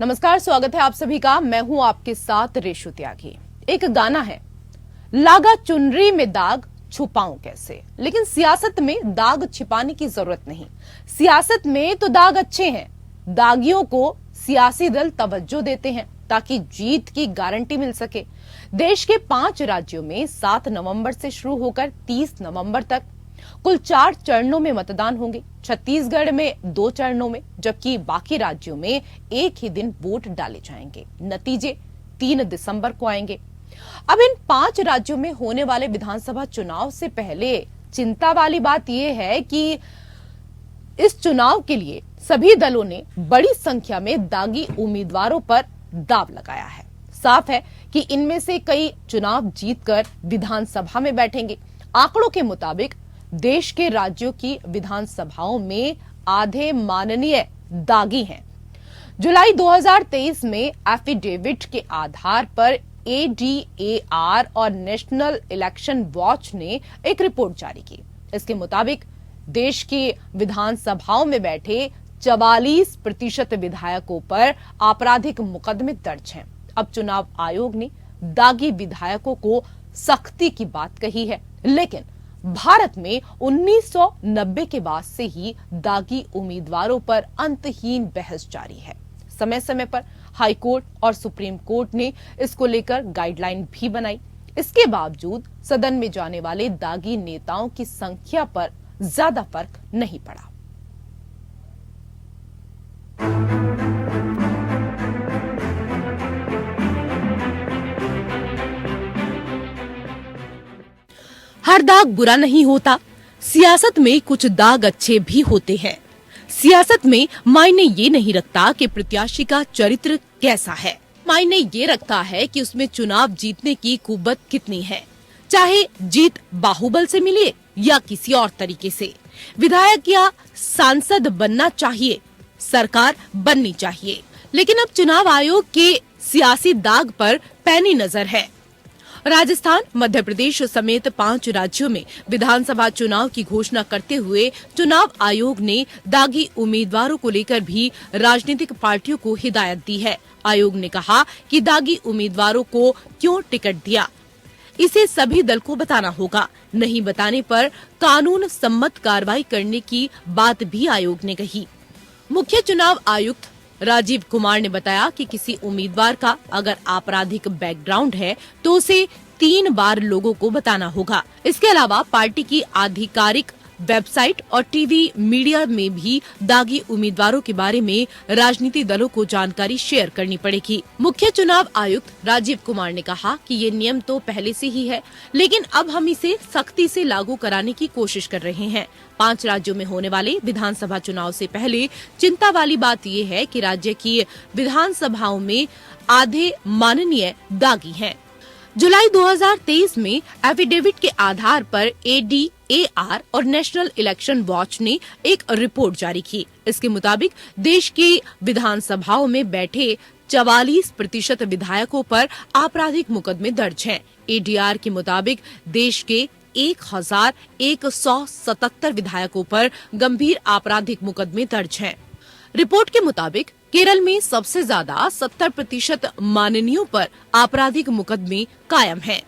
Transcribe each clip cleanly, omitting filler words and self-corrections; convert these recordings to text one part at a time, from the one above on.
नमस्कार, स्वागत है आप सभी का। मैं हूं आपके साथ रेशु त्यागी। एक गाना है, लागा चुनरी में दाग छुपाऊं कैसे, लेकिन सियासत में दाग छिपाने की जरूरत नहीं। सियासत में तो दाग अच्छे हैं, दागियों को सियासी दल तवज्जो देते हैं ताकि जीत की गारंटी मिल सके। देश के 5 राज्यों में 7 नवंबर से शुरू होकर 30 नवंबर तक कुल 4 चरणों में मतदान होंगे। छत्तीसगढ़ में 2 चरणों में, जबकि बाकी राज्यों में एक ही दिन वोट डाले जाएंगे। नतीजे 3 दिसंबर को आएंगे। अब इन 5 राज्यों में होने वाले विधानसभा चुनाव से पहले चिंता वाली बात यह है कि इस चुनाव के लिए सभी दलों ने बड़ी संख्या में दागी उम्मीदवारों पर दांव लगाया है। साफ है कि इनमें से कई चुनाव जीतकर विधानसभा में बैठेंगे। आंकड़ों के मुताबिक देश के राज्यों की विधानसभाओं में आधे माननीय दागी हैं। जुलाई 2023 में एफिडेविट के आधार पर ADAR और नेशनल इलेक्शन वॉच ने एक रिपोर्ट जारी की। इसके मुताबिक देश की विधानसभाओं में बैठे 44% विधायकों पर आपराधिक मुकदमे दर्ज हैं। अब चुनाव आयोग ने दागी विधायकों को सख्ती की बात कही है, लेकिन भारत में 1990 के बाद से ही दागी उम्मीदवारों पर अंतहीन बहस जारी है। समय समय पर हाई कोर्ट और सुप्रीम कोर्ट ने इसको लेकर गाइडलाइन भी बनाई। इसके बावजूद सदन में जाने वाले दागी नेताओं की संख्या पर ज्यादा फर्क नहीं पड़ा। हर दाग बुरा नहीं होता। सियासत में कुछ दाग अच्छे भी होते हैं। सियासत में मायने ये नहीं रखता कि प्रत्याशी का चरित्र कैसा है, मायने ये रखता है कि उसमें चुनाव जीतने की कुव्वत कितनी है। चाहे जीत बाहुबल से मिले या किसी और तरीके से, विधायक या सांसद बनना चाहिए, सरकार बननी चाहिए। लेकिन अब चुनाव आयोग के सियासी दाग पर पैनी नजर है। राजस्थान, मध्य प्रदेश समेत 5 राज्यों में विधानसभा चुनाव की घोषणा करते हुए चुनाव आयोग ने दागी उम्मीदवारों को लेकर भी राजनीतिक पार्टियों को हिदायत दी है। आयोग ने कहा कि दागी उम्मीदवारों को क्यों टिकट दिया, इसे सभी दल को बताना होगा। नहीं बताने पर कानून सम्मत कार्रवाई करने की बात भी आयोग ने कही। मुख्य चुनाव आयुक्त राजीव कुमार ने बताया कि किसी उम्मीदवार का अगर आपराधिक बैकग्राउंड है तो उसे 3 बार लोगों को बताना होगा। इसके अलावा पार्टी की आधिकारिक वेबसाइट और टीवी मीडिया में भी दागी उम्मीदवारों के बारे में राजनीतिक दलों को जानकारी शेयर करनी पड़ेगी। मुख्य चुनाव आयुक्त राजीव कुमार ने कहा कि ये नियम तो पहले से ही है, लेकिन अब हम इसे सख्ती से लागू कराने की कोशिश कर रहे हैं। 5 राज्यों में होने वाले विधानसभा चुनाव से पहले चिंता वाली बात ये है कि राज्य की विधानसभाओं में आधे माननीय दागी हैं। जुलाई 2023 में एफिडेविट के आधार पर ADAR और नेशनल इलेक्शन वॉच ने एक रिपोर्ट जारी की। इसके मुताबिक देश की विधानसभाओं में बैठे 44% विधायकों पर आपराधिक मुकदमे दर्ज हैं। ADR के मुताबिक देश के 1177 विधायकों पर गंभीर आपराधिक मुकदमे दर्ज हैं। रिपोर्ट के मुताबिक केरल में सबसे ज्यादा 70% माननीयों पर आपराधिक मुकदमे कायम हैं।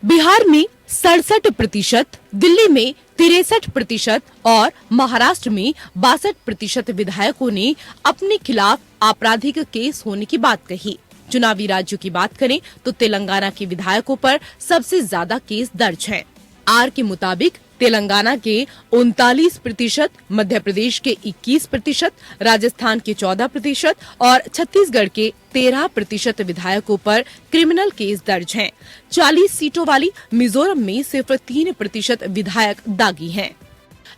बिहार में 67%, दिल्ली में 63% और महाराष्ट्र में 62% विधायकों ने अपने खिलाफ आपराधिक केस होने की बात कही। चुनावी राज्यों की बात करें तो तेलंगाना के विधायकों पर सबसे ज्यादा केस दर्ज हैं। आर के मुताबिक तेलंगाना के 39%, मध्य प्रदेश के 21%, राजस्थान के 14% और छत्तीसगढ़ के 13% विधायकों पर क्रिमिनल केस दर्ज हैं। 40 सीटों वाली मिजोरम में सिर्फ 3% विधायक दागी हैं।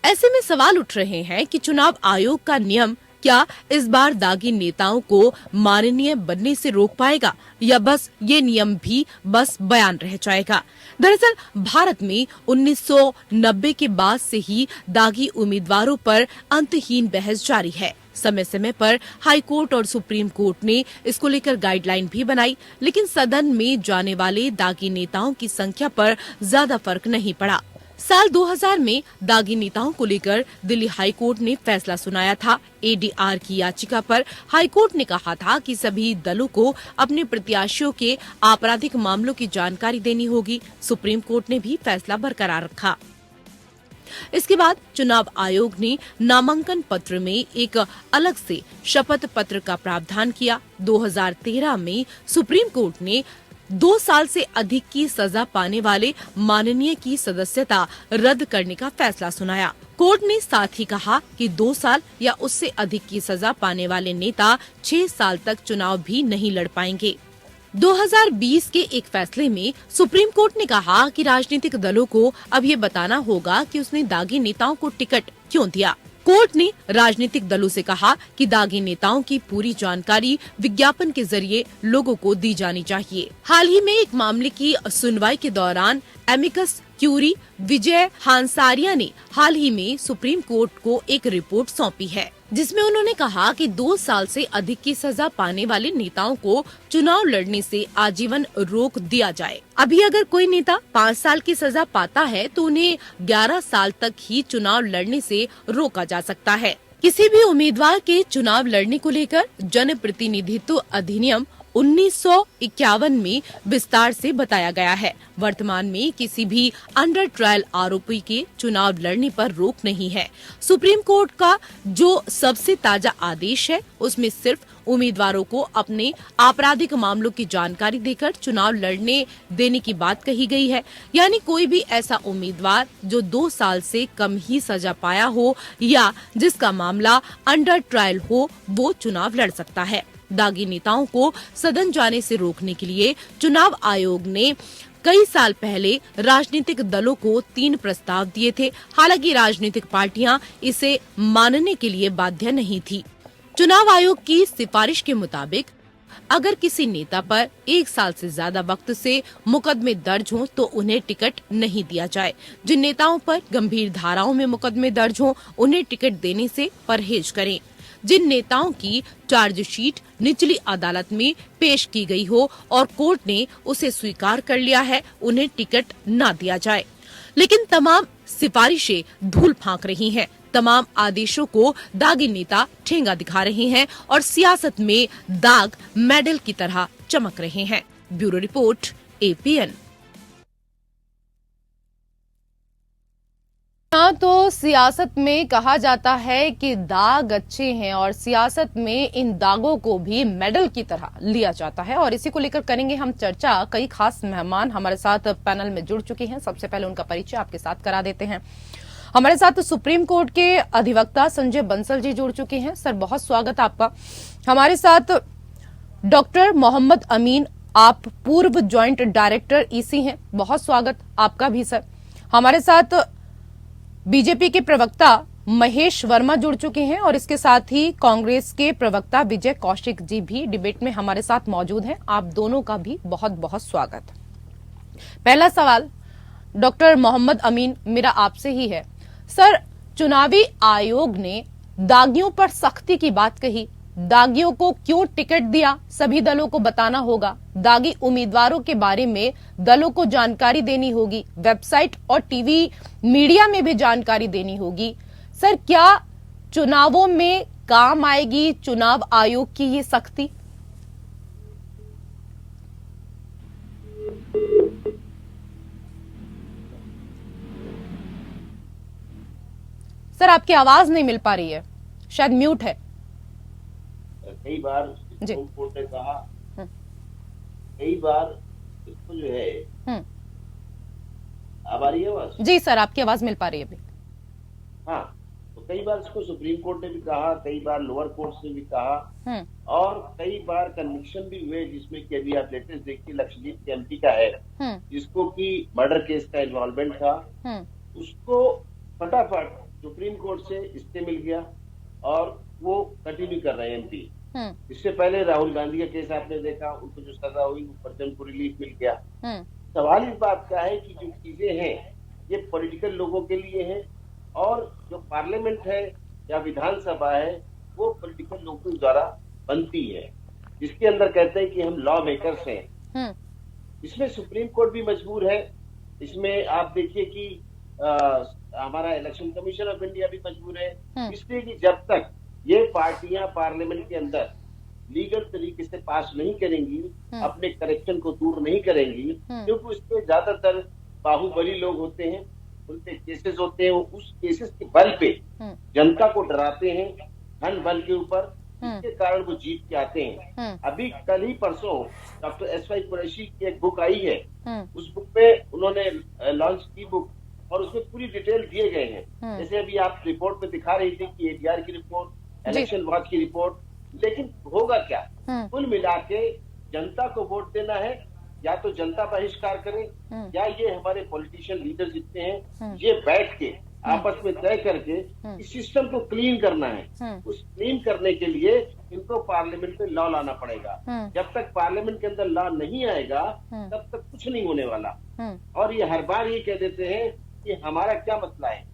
ऐसे में सवाल उठ रहे हैं कि चुनाव आयोग का नियम क्या इस बार दागी नेताओं को माननीय बनने से रोक पाएगा या बस ये नियम भी बस बयान रह जाएगा। दरअसल भारत में 1990 के बाद से ही दागी उम्मीदवारों पर अंतहीन बहस जारी है। समय समय पर हाई कोर्ट और सुप्रीम कोर्ट ने इसको लेकर गाइडलाइन भी बनाई, लेकिन सदन में जाने वाले दागी नेताओं की संख्या पर ज्यादा फर्क नहीं पड़ा। साल 2000 में दागी नेताओं को लेकर दिल्ली हाईकोर्ट ने फैसला सुनाया था। एडीआर की याचिका पर हाईकोर्ट ने कहा था कि सभी दलों को अपने प्रत्याशियों के आपराधिक मामलों की जानकारी देनी होगी। सुप्रीम कोर्ट ने भी फैसला बरकरार रखा। इसके बाद चुनाव आयोग ने नामांकन पत्र में एक अलग से शपथ पत्र का प्रावधान किया। 2013 में सुप्रीम कोर्ट ने 2 साल से अधिक की सजा पाने वाले माननीय की सदस्यता रद्द करने का फैसला सुनाया। कोर्ट ने साथ ही कहा कि 2 साल या उससे अधिक की सजा पाने वाले नेता 6 साल तक चुनाव भी नहीं लड़ पाएंगे। 2020 के एक फैसले में सुप्रीम कोर्ट ने कहा कि राजनीतिक दलों को अब ये बताना होगा कि उसने दागी नेताओं को टिकट क्यों दिया। कोर्ट ने राजनीतिक दलों से कहा कि दागी नेताओं की पूरी जानकारी विज्ञापन के जरिए लोगों को दी जानी चाहिए। हाल ही में एक मामले की सुनवाई के दौरान एमिकस क्यूरी विजय हांसारिया ने हाल ही में सुप्रीम कोर्ट को एक रिपोर्ट सौंपी है, जिसमें उन्होंने कहा कि 2 साल से अधिक की सजा पाने वाले नेताओं को चुनाव लड़ने से आजीवन रोक दिया जाए। अभी अगर कोई नेता 5 साल की सजा पाता है तो उन्हें 11 साल तक ही चुनाव लड़ने से रोका जा सकता है। किसी भी उम्मीदवार के चुनाव लड़ने को लेकर जनप्रतिनिधित्व अधिनियम 1951 में विस्तार से बताया गया है। वर्तमान में किसी भी अंडर ट्रायल आरोपी के चुनाव लड़ने पर रोक नहीं है। सुप्रीम कोर्ट का जो सबसे ताजा आदेश है उसमें सिर्फ उम्मीदवारों को अपने आपराधिक मामलों की जानकारी देकर चुनाव लड़ने देने की बात कही गई है। यानी कोई भी ऐसा उम्मीदवार जो 2 साल से कम ही सजा पाया हो या जिसका मामला अंडर ट्रायल हो वो चुनाव लड़ सकता है। दागी नेताओं को सदन जाने से रोकने के लिए चुनाव आयोग ने कई साल पहले राजनीतिक दलों को 3 प्रस्ताव दिए थे। हालांकि राजनीतिक पार्टियां इसे मानने के लिए बाध्य नहीं थी। चुनाव आयोग की सिफारिश के मुताबिक अगर किसी नेता पर 1 साल से ज्यादा वक्त से मुकदमे दर्ज हों तो उन्हें टिकट नहीं दिया जाए। जिन नेताओं पर गंभीर धाराओं में मुकदमे दर्ज हों उन्हें टिकट देने से परहेज करें। जिन नेताओं की चार्जशीट निचली अदालत में पेश की गई हो और कोर्ट ने उसे स्वीकार कर लिया है उन्हें टिकट न दिया जाए। लेकिन तमाम सिफारिशें धूल फांक रही हैं। तमाम आदेशों को दागी नेता ठेंगा दिखा रहे हैं और सियासत में दाग मेडल की तरह चमक रहे हैं। Bureau report APN। हाँ, तो सियासत में कहा जाता है कि दाग अच्छे हैं और सियासत में इन दागों को भी मेडल की तरह लिया जाता है और इसी को लेकर करेंगे हम चर्चा। कई खास मेहमान हमारे साथ पैनल में जुड़ चुके हैं। सबसे पहले उनका परिचय आपके साथ करा देते हैं। हमारे साथ सुप्रीम कोर्ट के अधिवक्ता संजय बंसल जी जुड़ चुके हैं। सर, बहुत स्वागत आपका। हमारे साथ डॉक्टर मोहम्मद अमीन, आप पूर्व ज्वाइंट डायरेक्टर EC हैं। बहुत स्वागत आपका भी सर। हमारे साथ बीजेपी के प्रवक्ता महेश वर्मा जुड़ चुके हैं और इसके साथ ही कांग्रेस के प्रवक्ता विजय कौशिक जी भी डिबेट में हमारे साथ मौजूद हैं। आप दोनों का भी बहुत बहुत स्वागत। पहला सवाल डॉक्टर मोहम्मद अमीन मेरा आपसे ही है। सर, चुनावी आयोग ने दागियों पर सख्ती की बात कही। दागियों को क्यों टिकट दिया सभी दलों को बताना होगा। दागी उम्मीदवारों के बारे में दलों को जानकारी देनी होगी। वेबसाइट और टीवी मीडिया में भी जानकारी देनी होगी। सर, क्या चुनावों में काम आएगी चुनाव आयोग की ये सख्ती? सर, आपकी आवाज नहीं मिल पा रही है, शायद म्यूट है। कई बार कोर्ट ने कहा, कई बार इसको जो है अब आ रही है आवाज? जी सर, आपकी आवाज मिल पा रही है अभी। हाँ, तो कई बार इसको सुप्रीम कोर्ट ने भी कहा, कई बार लोअर कोर्ट ने भी कहा और कई बार कन्विक्शन भी हुए, जिसमें कि अभी आप लेटेस्ट देखिए लक्षद्वीप के MP का है जिसको कि मर्डर केस का इन्वॉल्वमेंट था, उसको फटाफट सुप्रीम कोर्ट से स्टे मिल गया और वो कंटिन्यू कर रहे हैं MP। इससे पहले राहुल गांधी का केस आपने देखा, उनको जो सजा हुई ऊपर से उनको रिलीफ मिल गया। सवाल इस बात का है कि जो चीजें हैं ये पॉलिटिकल लोगों के लिए हैं और जो पार्लियामेंट है या विधानसभा है वो पॉलिटिकल लोगों द्वारा बनती है, जिसके अंदर कहते हैं कि हम लॉ मेकर्स हैं। इसमें सुप्रीम कोर्ट भी मजबूर है। इसमें आप देखिए कि हमारा इलेक्शन कमीशन ऑफ इंडिया भी मजबूर है, इसलिए कि जब तक ये पार्टियां पार्लियामेंट के अंदर लीगल तरीके से पास नहीं करेंगी, अपने करेक्शन को दूर नहीं करेंगी, क्योंकि उसमें ज्यादातर बाहुबली लोग होते हैं, उनपे केसेस होते हैं, वो उस केसेस के बल पे जनता को डराते हैं, धन बल के ऊपर, इसके कारण वो जीत के आते हैं। अभी कल ही परसों डॉक्टर एस.वाई. कुरैशी की एक बुक आई है, उस बुक में उन्होंने लॉन्च की बुक, और उसमें पूरी डिटेल दिए गए हैं। जैसे अभी आप रिपोर्ट में दिखा रही थी कि एडीआर की रिपोर्ट, इलेक्शन वॉच की रिपोर्ट, लेकिन होगा क्या? कुल मिला के जनता को वोट देना है, या तो जनता बहिष्कार करे, या ये हमारे पॉलिटिशियन लीडर जितने हैं ये बैठ के आपस में तय करके इस सिस्टम को क्लीन करना है। उस क्लीन करने के लिए इनको पार्लियामेंट में लॉ लाना पड़ेगा। जब तक पार्लियामेंट के अंदर लॉ नहीं आएगा तब तक कुछ नहीं होने वाला। और ये हर बार ये कह देते हैं कि हमारा क्या मसला है,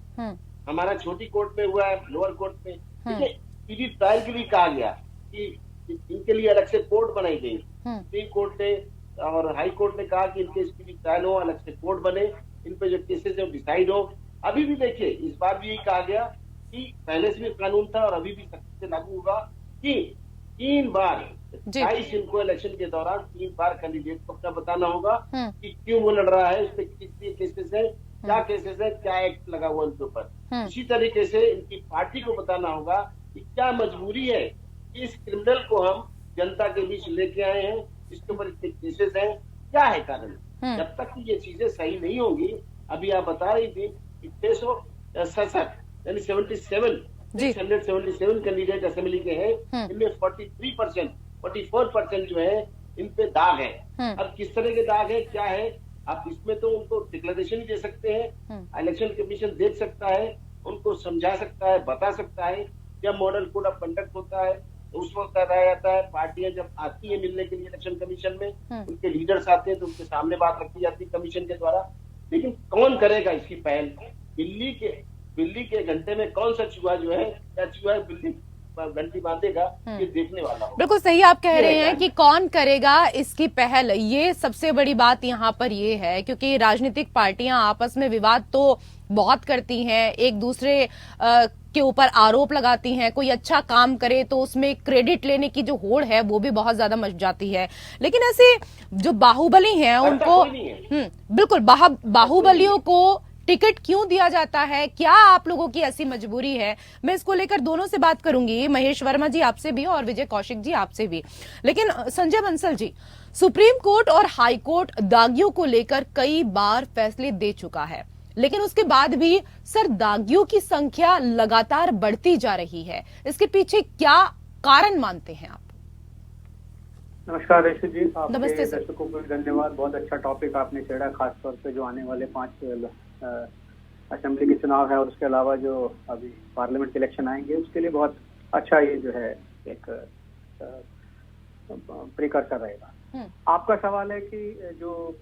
हमारा छोटी कोर्ट में हुआ है, लोअर कोर्ट में। देखिए, स्पीडी ट्रायल के लिए कहा गया कि इनके लिए अलग से कोर्ट बनाई गई। सुप्रीम कोर्ट ने और हाई कोर्ट ने कहा कि इनके स्पीडी ट्रायल हो, अलग से कोर्ट बने, इन पे जो केसेस है वो डिसाइड हो। अभी भी देखिए, इस बार भी यही कहा गया कि पहले से भी कानून था और अभी भी सख्ती से लागू होगा कि 3 बार 22 इनको इलेक्शन के दौरान 3 बार कैंडिडेट को अपना बताना होगा कि क्यों वो लड़ रहा है, उस पर कितने केसेस है, क्या केसेस है, क्या एक्ट लगा हुआ उनके ऊपर। इसी तरीके से इनकी पार्टी को बताना होगा कि क्या मजबूरी है कि इस क्रिमिनल को हम जनता के बीच लेके आए हैं, इसके ऊपर इतने केसेस हैं, क्या है कारण। जब तक कि ये चीजें सही नहीं होंगी, अभी आप बता रही थी 667 यानी 677 कैंडिडेट असेंबली के हैं, इनमें 44% जो है इन पे दाग है। अब किस तरह के दाग है, क्या है, आप इसमें तो उनको डिक्लेरेशन ही दे सकते हैं, इलेक्शन कमीशन देख सकता है, उनको समझा सकता है, बता सकता है। जब मॉडल कोड ऑफ कंडक्ट होता है तो उस वक्त बताया जाता है, पार्टियां जब आती है मिलने के लिए इलेक्शन कमीशन में, उनके लीडर्स आते हैं तो उनके सामने बात रखी जाती है कमीशन के द्वारा। लेकिन कौन करेगा इसकी पहल? बिल्ली के घंटे में कौन सा चूहा जो है, क्या चूहा है बिल्ली घंटी बांधेगा, ये देखने वाला हो। बिल्कुल सही आप कह रहे हैं कि कौन करेगा इसकी पहल, ये सबसे बड़ी बात यहाँ पर ये है, क्योंकि राजनीतिक पार्टियां आपस में विवाद तो बहुत करती हैं, एक दूसरे के ऊपर आरोप लगाती हैं, कोई अच्छा काम करे तो उसमें क्रेडिट लेने की जो होड़ है वो भी बहुत ज्यादा मच जाती है। लेकिन ऐसे जो बाहुबली हैं उनको बिल्कुल बाहुबलियों को टिकट क्यों दिया जाता है, क्या आप लोगों की ऐसी मजबूरी है? मैं इसको लेकर दोनों से बात करूंगी, महेश वर्मा जी आपसे भी और विजय कौशिक जी आपसे भी। लेकिन संजय बंसल जी, सुप्रीम कोर्ट और हाई कोर्ट दागियों को लेकर कई बार फैसले दे चुका है, लेकिन उसके बाद भी सर दागियों की संख्या लगातार बढ़ती जा रही है, इसके पीछे क्या कारण मानते हैं आप? नमस्कार रेशु जी, आपके दर्शकों को धन्यवाद। बहुत अच्छा टॉपिक आपने छेड़ा, खासतौर पे जो आने वाले 5 असेंबली के चुनाव है और उसके अलावा जो अभी पार्लियामेंट के इलेक्शन आएंगे उसके लिए बहुत अच्छा ये जो है एक प्रिकर्सर रहेगा। आपका सवाल है कि जो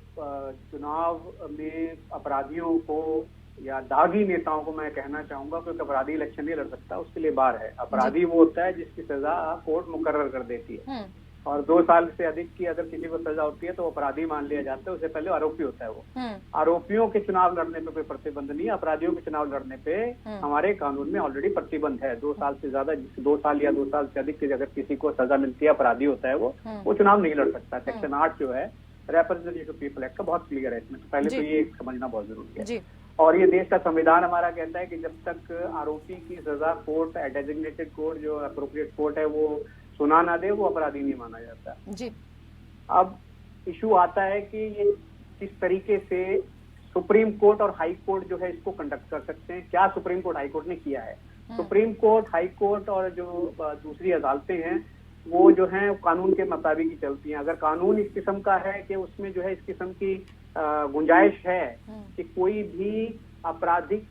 चुनाव में अपराधियों को या दागी नेताओं को, मैं कहना चाहूंगा क्योंकि अपराधी इलेक्शन नहीं लड़ सकता, उसके लिए बार है। अपराधी वो होता है जिसकी सजा कोर्ट मुकर्रर कर देती है, और 2 साल से अधिक की अगर किसी को सजा होती है तो अपराधी मान लिया जाता है, उससे पहले आरोपी होता है वो। आरोपियों के चुनाव लड़ने पे कोई प्रतिबंध नहीं है, अपराधियों के चुनाव लड़ने पे हमारे कानून में ऑलरेडी प्रतिबंध है। 2 साल से ज्यादा, 2 साल या 2 साल से अधिक की अगर किसी को सजा मिलती है, अपराधी होता है वो चुनाव नहीं लड़ सकता। सेक्शन 8 जो है रिप्रेजेंटेटिव पीपल एक्ट का बहुत क्लियर है इसमें, तो पहले तो ये समझना बहुत जरूरी है। और ये देश का संविधान हमारा कहता है कि जब तक आरोपी की सजा कोर्ट, डेजिग्नेटेड कोर्ट, जो अप्रोप्रिएट कोर्ट है, वो सुना ना दे, वो अपराधी नहीं माना जाता जी। अब इशू आता है कि ये किस तरीके से सुप्रीम कोर्ट और हाई कोर्ट जो है इसको कंडक्ट कर सकते हैं, क्या सुप्रीम कोर्ट हाई कोर्ट ने किया है। सुप्रीम कोर्ट, हाई कोर्ट और जो दूसरी अदालतें हैं वो जो है कानून के मुताबिक ही चलती हैं। अगर कानून इस किस्म का है कि उसमें जो है इस किस्म की गुंजाइश है कि कोई भी आपराधिक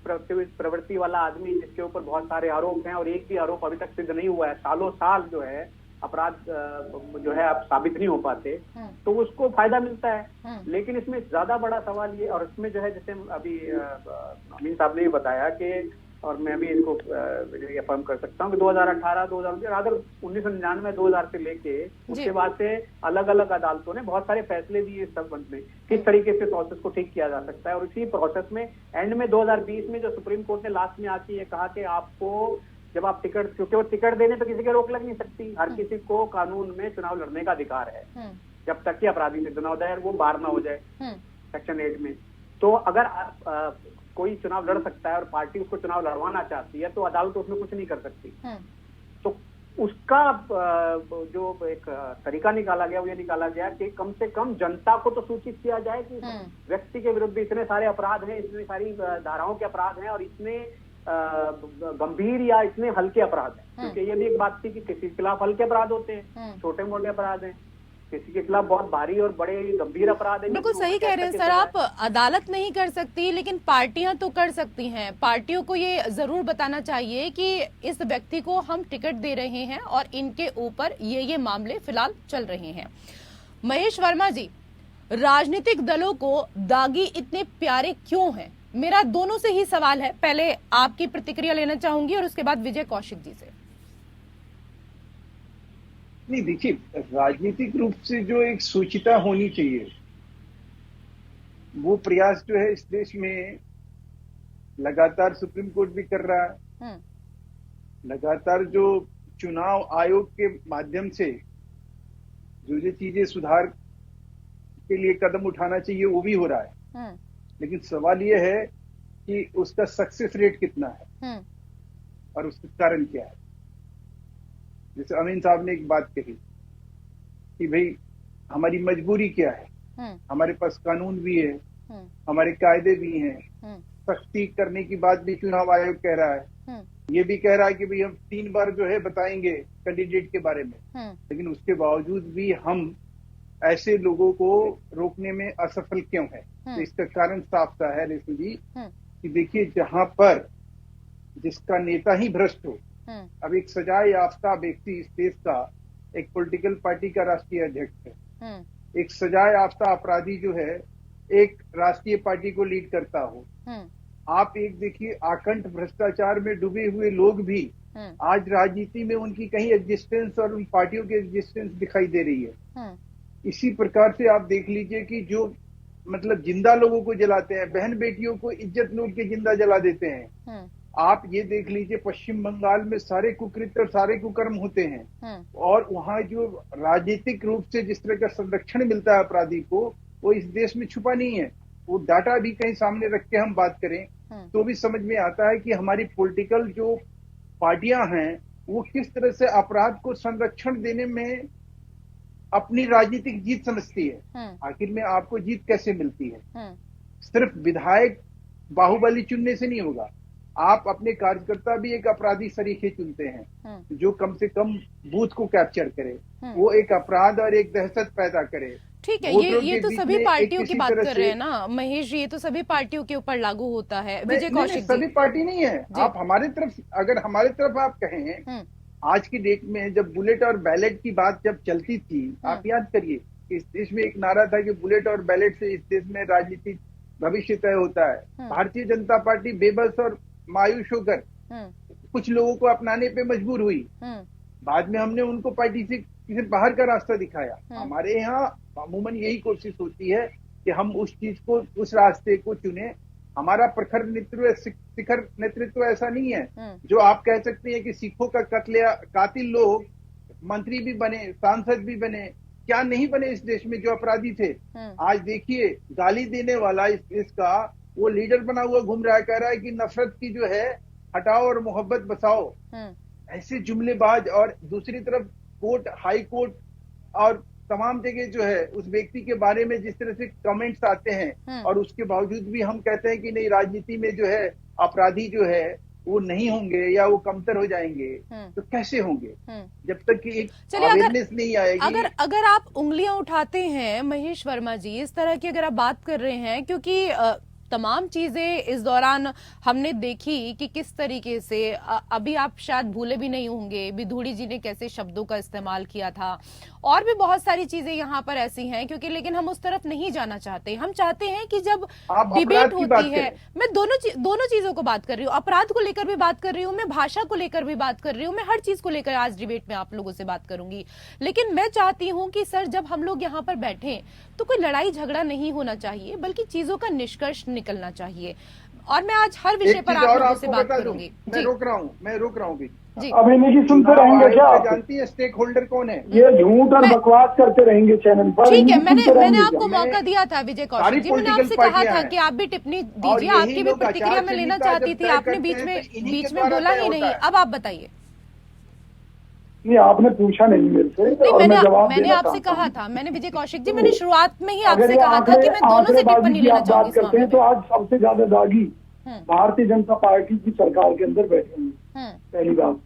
प्रवृत्ति वाला आदमी जिसके ऊपर बहुत सारे आरोप हैं और एक भी आरोप अभी तक सिद्ध नहीं हुआ है, सालों साल जो है अपराध जो है आप साबित नहीं हो पाते, तो उसको फायदा मिलता है। लेकिन इसमें ज्यादा बड़ा सवाल ये, और इसमें जो है जैसे अभी अमीन साहब ने भी बताया कि और मैं भी इसको अफर्म कर सकता हूँ कि 2018, 1999, 2000 से लेके उसके बाद से अलग अलग अदालतों ने बहुत सारे फैसले दिए इस संबंध में, किस तरीके से प्रोसेस को ठीक किया जा सकता है। और इसी प्रोसेस में एंड में 2020 में जो सुप्रीम कोर्ट ने लास्ट में आके ये कहा कि आपको जब आप टिकट, क्योंकि वो टिकट देने पर किसी की रोक लग नहीं सकती, हर किसी को कानून में चुनाव लड़ने का अधिकार है जब तक कि अपराधी से चुनाव दायर वो बार ना हो जाए सेक्शन 8 में। तो अगर कोई चुनाव लड़ सकता है और पार्टी उसको चुनाव लड़वाना चाहती है तो अदालत उसमें कुछ नहीं कर सकती। तो उसका जो एक तरीका निकाला गया वो ये निकाला गया कि कम से कम जनता को तो सूचित किया जाए कि व्यक्ति के विरुद्ध इतने सारे अपराध हैं, इतनी सारी धाराओं के अपराध हैं और इतने गंभीर या इतने हल्के अपराध हैं। क्योंकि ये भी एक बात थी कि किसी के खिलाफ हल्के अपराध होते हैं, छोटे मोटे अपराध हैं, किसी के खिलाफ बहुत भारी और बड़े गंभीर अपराध है। बिल्कुल सही कह रहे हैं सर आप, अदालत नहीं कर सकती लेकिन पार्टियां तो कर सकती हैं। पार्टियों को ये जरूर बताना चाहिए कि इस व्यक्ति को हम टिकट दे रहे हैं और इनके ऊपर ये मामले फिलहाल चल रहे हैं। महेश वर्मा जी, राजनीतिक दलों को दागी इतने प्यारे क्यों हैं? मेरा दोनों से ही सवाल है, पहले आपकी प्रतिक्रिया लेना चाहूंगी और उसके बाद विजय कौशिक जी से। नहीं, देखिए, राजनीतिक रूप से जो एक सूचिता होनी चाहिए वो प्रयास जो है इस देश में लगातार सुप्रीम कोर्ट भी कर रहा है। लगातार जो चुनाव आयोग के माध्यम से जो चीजें सुधार के लिए कदम उठाना चाहिए वो भी हो रहा है। लेकिन सवाल ये है कि उसका सक्सेस रेट कितना है और उसका कारण क्या है। जैसे अमीन साहब ने एक बात कही कि भाई हमारी मजबूरी क्या है, हमारे पास कानून भी है, हमारे कायदे भी हैं, सख्ती करने की बात भी चुनाव आयोग कह रहा है, ये भी कह रहा है कि भाई हम 3 बार जो है बताएंगे कैंडिडेट के बारे में, लेकिन उसके बावजूद भी हम ऐसे लोगों को रोकने में असफल क्यों है। तो इसका कारण साफ सा है रेशम जी कि देखिए, जहां पर जिसका नेता ही भ्रष्ट हो, अब एक सजा याफ्ता व्यक्ति इस देश का एक पॉलिटिकल पार्टी का राष्ट्रीय अध्यक्ष है, एक सजा याफ्ता अपराधी जो है एक राष्ट्रीय पार्टी को लीड करता हो, आप एक देखिए आकंठ भ्रष्टाचार में डूबे हुए लोग भी आज राजनीति में उनकी कहीं एग्जिस्टेंस और उन पार्टियों की एग्जिस्टेंस दिखाई दे रही है। इसी प्रकार से आप देख लीजिए कि जो मतलब जिंदा लोगों को जलाते हैं, बहन बेटियों को इज्जत लूट के जिंदा जला देते हैं। आप ये देख लीजिए पश्चिम बंगाल में सारे कुकृत्य और सारे कुकर्म होते हैं और वहां जो राजनीतिक रूप से जिस तरह का संरक्षण मिलता है अपराधी को, वो इस देश में छुपा नहीं है। वो डाटा भी कहीं सामने रख के हम बात करें तो भी समझ में आता है कि हमारी पॉलिटिकल जो पार्टियां हैं वो किस तरह से अपराध को संरक्षण देने में अपनी राजनीतिक जीत समझती है। आखिर में आपको जीत कैसे मिलती है? सिर्फ विधायक बाहुबली चुनने से नहीं होगा, आप अपने कार्यकर्ता भी एक अपराधी सरीखे चुनते हैं जो कम से कम बूथ को कैप्चर करे, वो एक अपराध और एक दहशत पैदा करे। ठीक है, ये तो सभी पार्टियों की बात कर रहे हैं ना महेश जी, ये तो सभी पार्टियों के ऊपर लागू होता है। विजय कौशिक जी, सभी पार्टी नहीं है। आप हमारे तरफ, अगर हमारे तरफ आप कहें, आज की डेट में जब बुलेट और बैलेट की बात जब चलती थी, आप याद करिए इस देश में एक नारा था कि बुलेट और बैलेट से इस देश में राजनीतिक भविष्य तय होता है। भारतीय जनता पार्टी बेबस और मायूस होकर कुछ लोगों को अपनाने पे मजबूर हुई। बाद में हमने उनको पार्टी से किसी बाहर का रास्ता दिखाया। हमारे यहाँ अमूमन यही कोशिश होती है कि हम उस चीज को, उस रास्ते को चुने। हमारा प्रखर नेतृत्व, शिखर नेतृत्व ऐसा नहीं है जो आप कह सकते हैं कि सिखों का कातिल लोग मंत्री भी बने, सांसद भी बने, क्या नहीं बने इस देश में जो अपराधी थे। आज देखिए गाली देने वाला इस देश का वो लीडर बना हुआ घूम रहा है, कह रहा है कि नफरत की जो है हटाओ और मोहब्बत बसाओ। ऐसे जुमलेबाज, और दूसरी तरफ कोर्ट, हाई कोर्ट और तमाम जगह जो है उस व्यक्ति के बारे में जिस तरह से कमेंट्स आते हैं और उसके बावजूद भी हम कहते हैं कि नहीं, राजनीति में जो है अपराधी जो है वो नहीं होंगे या वो कमतर हो जाएंगे। तो कैसे होंगे जब तक कि एक अवेयरनेस नहीं आएगी। अगर आप उंगलियां उठाते हैं महेश वर्मा जी, इस तरह की अगर आप बात कर रहे हैं, क्योंकि तमाम चीजें इस दौरान हमने देखी कि किस तरीके से अभी आप शायद भूले भी नहीं होंगे बिधूड़ी जी ने कैसे शब्दों का इस्तेमाल किया था, और भी बहुत सारी चीजें यहाँ पर ऐसी हैं क्योंकि, लेकिन हम उस तरफ नहीं जाना चाहते। हम चाहते हैं कि जब डिबेट होती है, मैं दोनों चीजों को बात कर रही हूँ, अपराध को लेकर भी बात कर रही हूँ, मैं भाषा को लेकर भी बात कर रही हूँ, मैं हर चीज को लेकर आज डिबेट में आप लोगों से बात करूंगी। लेकिन मैं चाहती हूँ कि सर जब हम लोग यहाँ पर बैठे तो कोई लड़ाई झगड़ा नहीं होना चाहिए, बल्कि चीजों का निष्कर्ष निकलना चाहिए। और मैं आज हर विषय पर आप लोगों से बात करूंगी। मैं रोक रहा हूँ जी। अब इन्हीं की सुनते रहेंगे क्या? आप जानती है स्टेक होल्डर कौन है? ये झूठ और बकवास करते रहेंगे चैनल पर। ठीक है, मैंने आपको मौका दिया था विजय कौशिक जी, मैंने आपसे कहा था कि आप भी टिप्पणी दीजिए, आपकी भी प्रतिक्रिया मैं लेना चाहती थी, आपने बीच में बोला ही नहीं। अब आप बताइए। नहीं, आपने पूछा नहीं मेरे से। मैंने आपसे कहा था, मैंने विजय कौशिक जी, मैंने शुरुआत में ही आपसे कहा था कि मैं दोनों से टिप्पणी लेना चाहूंगी इस मामले में। तो आज सबसे ज्यादा दागी भारतीय जनता पार्टी की सरकार के अंदर बैठे हैं, पहली बात।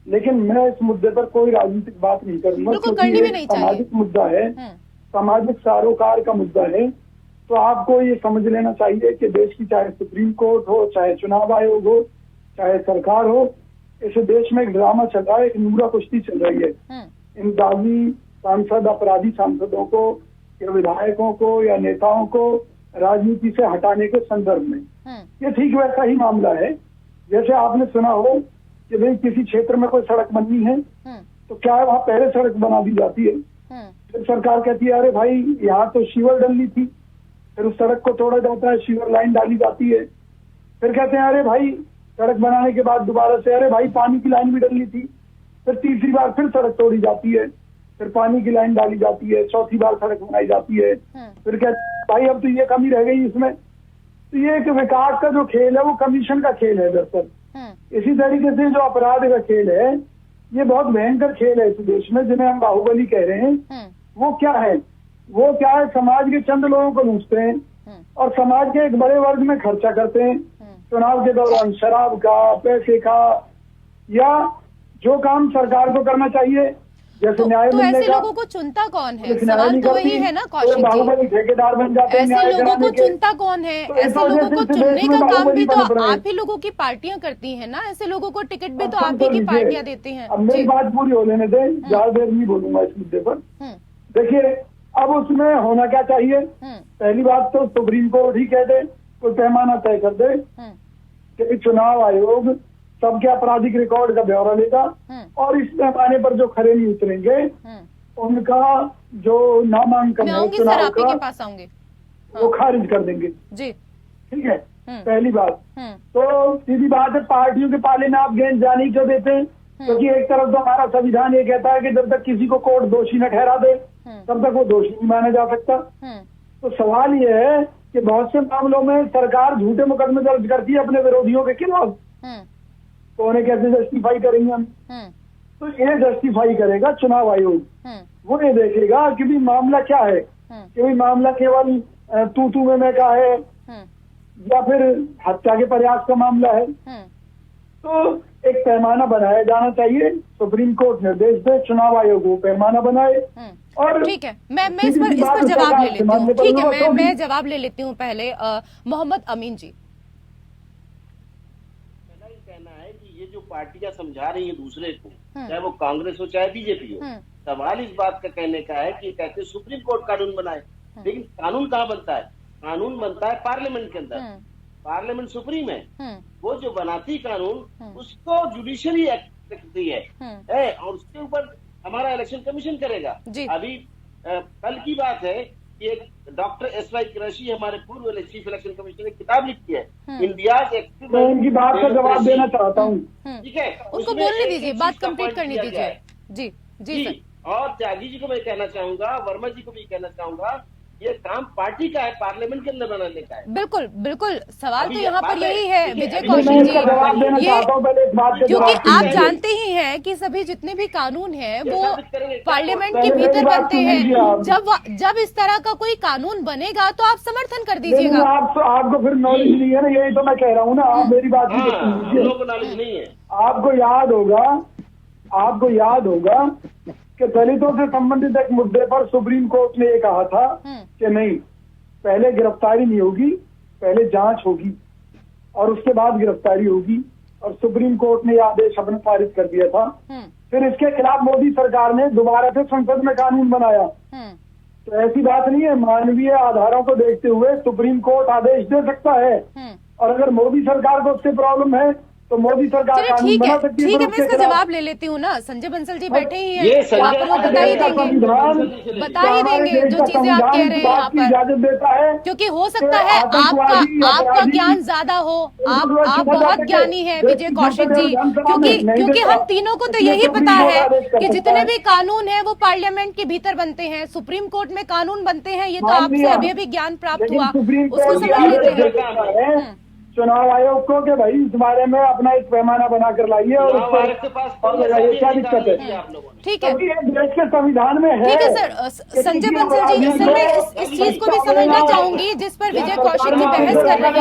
लेकिन मैं इस मुद्दे पर कोई राजनीतिक बात नहीं करूंगा, क्योंकि सामाजिक मुद्दा है, सामाजिक सरोकार का मुद्दा है। तो आपको ये समझ लेना चाहिए कि देश की चाहे सुप्रीम कोर्ट हो, चाहे चुनाव आयोग हो, चाहे सरकार हो, इस देश में एक ड्रामा चल रहा है, एक नूरा कुश्ती चल रही है। इन दागी सांसद, अपराधी सांसदों को या विधायकों को या नेताओं को राजनीति से हटाने के संदर्भ में ये ठीक वैसा ही मामला है। जैसे आपने सुना हो कि भाई किसी क्षेत्र में कोई सड़क बननी है तो क्या है, वहाँ पहले सड़क बना दी जाती है, फिर सरकार कहती है अरे भाई यहाँ तो सीवर डलनी थी, फिर उस सड़क को तोड़ा जाता है, सीवर लाइन डाली जाती है, फिर कहते हैं अरे भाई सड़क बनाने के बाद दोबारा से अरे भाई पानी की लाइन भी डलनी थी, फिर तीसरी बार फिर सड़क तोड़ी जाती है, फिर पानी की लाइन डाली जाती है, चौथी बार सड़क बनाई जाती है, फिर कहते भाई अब तो ये कमी रह गई इसमें। तो ये एक विकास का जो खेल है वो कमीशन का खेल है दरअसल। इसी तरीके से जो अपराध का खेल है ये बहुत भयंकर खेल है इस देश में, जिन्हें हम बाहुबली कह रहे हैं। वो क्या है, समाज के चंद लोगों को लूटते हैं और समाज के एक बड़े वर्ग में खर्चा करते हैं चुनाव के दौरान, शराब का, पैसे का, या जो काम सरकार को करना चाहिए जैसे न्याय तो मिलने ऐसे का, लोगों को चुनता कौन है? सवाल तो वही है ना कौशिक जी, बाहुबली ठेकेदार बन जाते हैं। ऐसे लोगों को चुनता कौन है? ऐसे लोगों को चुनने का काम भी तो आप ही लोगों की पार्टियां करती हैं ना, ऐसे लोगों को टिकट भी तो आप ही की पार्टियां देती हैं। अब मेरी बात पूरी हो लेने दें, ज्यादा देर नहीं बोलूंगा इस मुद्दे पर। देखिए अब उसमें होना क्या चाहिए, पहली बात तो सुप्रीम कोर्ट ही कह दे, कोई पैमाना तय कर दे कि चुनाव आयोग सबके आपराधिक रिकॉर्ड का ब्यौरा लेगा और इस पैमाने पर जो खरे नहीं उतरेंगे उनका जो नामांकन है चुनाव का पास आऊंगे वो खारिज कर देंगे जी। ठीक है, पहली बात। तो सीधी बात है, पार्टियों के पाले में आप गेंद जाने क्यों देते हैं? क्योंकि एक तरफ तो हमारा संविधान ये कहता है कि जब तक किसी को कोर्ट दोषी न ठहरा दे तब तक वो दोषी नहीं माना जा सकता। तो सवाल ये है कि बहुत से मामलों में सरकार झूठे मुकदमे दर्ज करती है अपने विरोधियों के खिलाफ, तो उन्हें कैसे जस्टिफाई करेंगे हम? तो ये जस्टिफाई करेगा चुनाव आयोग। वो ये देखेगा कि भी मामला क्या है, कि भाई मामला केवल तू में का है या फिर हत्या के प्रयास का मामला है। तो एक पैमाना बनाया जाना चाहिए, सुप्रीम कोर्ट निर्देश दे, चुनाव आयोग वो पैमाना बनाए। और ठीक है, मैं इस पर जवाब ले लेती हूँ। ठीक है, मैं जवाब ले लेती हूँ पहले। मोहम्मद अमीन जी, जो पार्टियां समझा रही है दूसरे को, चाहे वो कांग्रेस हो चाहे बीजेपी हो, सवाल इस बात का कहने का है कि कैसे सुप्रीम कोर्ट कानून बनाए। लेकिन कानून कहाँ बनता है? कानून बनता है पार्लियामेंट के अंदर। पार्लियामेंट सुप्रीम है, वो जो बनाती कानून उसको जुडिशरी एक्ट करती है और उसके ऊपर हमारा इलेक्शन कमीशन करेगा। अभी कल की बात है कि एक डॉक्टर एस.वाई. कुरैशी हमारे पूर्व चीफ इलेक्शन कमिश्नर ने किताब लिखी है, इंडिया। मैं उनकी बात का जवाब देना चाहता हूँ। ठीक है, उनको बोलने दीजिए, बात कंप्लीट करने दीजिए। जी जी सर। और त्यागी जी को मैं कहना चाहूंगा, वर्मा जी को भी कहना चाहूंगा, ये काम पार्टी का है, पार्लियामेंट के अंदर बनाने का है। बिल्कुल बिल्कुल, सवाल तो यहाँ पर यही है विजय कौशिक जी, ये क्योंकि आप जानते ही हैं कि सभी जितने भी कानून हैं वो पार्लियामेंट के भीतर बनते हैं। जब इस तरह का कोई कानून बनेगा तो आप समर्थन कर दीजिएगा। आपको फिर नॉलेज नहीं है ना, यही तो मैं कह रहा हूँ ना, आप मेरी बात नॉलेज नहीं है। आपको याद होगा कि दलितों से संबंधित एक मुद्दे पर सुप्रीम कोर्ट ने ये कहा था कि नहीं, पहले गिरफ्तारी नहीं होगी, पहले जांच होगी और उसके बाद गिरफ्तारी होगी, और सुप्रीम कोर्ट ने यह आदेश अपने पारित कर दिया था। फिर इसके खिलाफ मोदी सरकार ने दोबारा से संसद में कानून बनाया। तो ऐसी बात नहीं है, मानवीय आधारों को देखते हुए सुप्रीम कोर्ट आदेश दे सकता है, और अगर मोदी सरकार को उससे प्रॉब्लम है तो मोदी सरकार कानून बना सकती है। ठीक है, मैं इसका जवाब ले लेती हूँ ना। संजय बंसल जी बैठे ही हैं, आप लोग बता ही देंगे जो चीजें आप कह रहे हैं यहाँ पर, इजाजत देता है। क्योंकि हो सकता है आपका ज्ञान ज्यादा हो, आप बहुत ज्ञानी है विजय कौशिक जी, क्योंकि हम तीनों को तो यही पता है कि जितने भी कानून है वो पार्लियामेंट के भीतर बनते हैं, सुप्रीम कोर्ट में कानून बनते हैं। ये तो आपसे अभी अभी ज्ञान प्राप्त हुआ, उसको समझ लेते हैं। चुनाव आयोग को कि भाई इस बारे में अपना एक पैमाना बनाकर लाइए और उसको लगाइए, क्या दिक्कत है? ठीक है, देश के संविधान में है। ठीक है सर। संजय बंसल जी, सर मैं इस चीज को भी समझना चाहूंगी जिस पर विजय कौशिक जी बहस कर रहे हैं।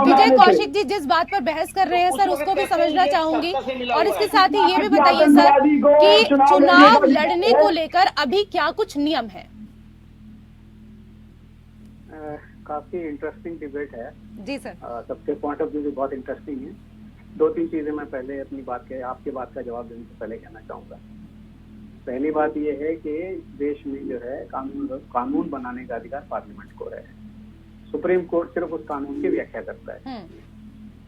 विजय कौशिक जी जिस बात पर बहस कर रहे हैं सर, उसको भी समझना चाहूंगी। और इसके साथ ही ये भी बताइए सर कि चुनाव लड़ने को लेकर अभी क्या कुछ नियम है? काफी इंटरेस्टिंग डिबेट है जी सर। सबके पॉइंट ऑफ व्यू भी बहुत इंटरेस्टिंग है। 2-3 चीजें मैं पहले अपनी आपके बात का जवाब देने से पहले कहना चाहूंगा। पहली बात यह है कि देश में जो है कानून बनाने का अधिकार पार्लियामेंट को है। सुप्रीम कोर्ट सिर्फ उस कानून की व्याख्या करता है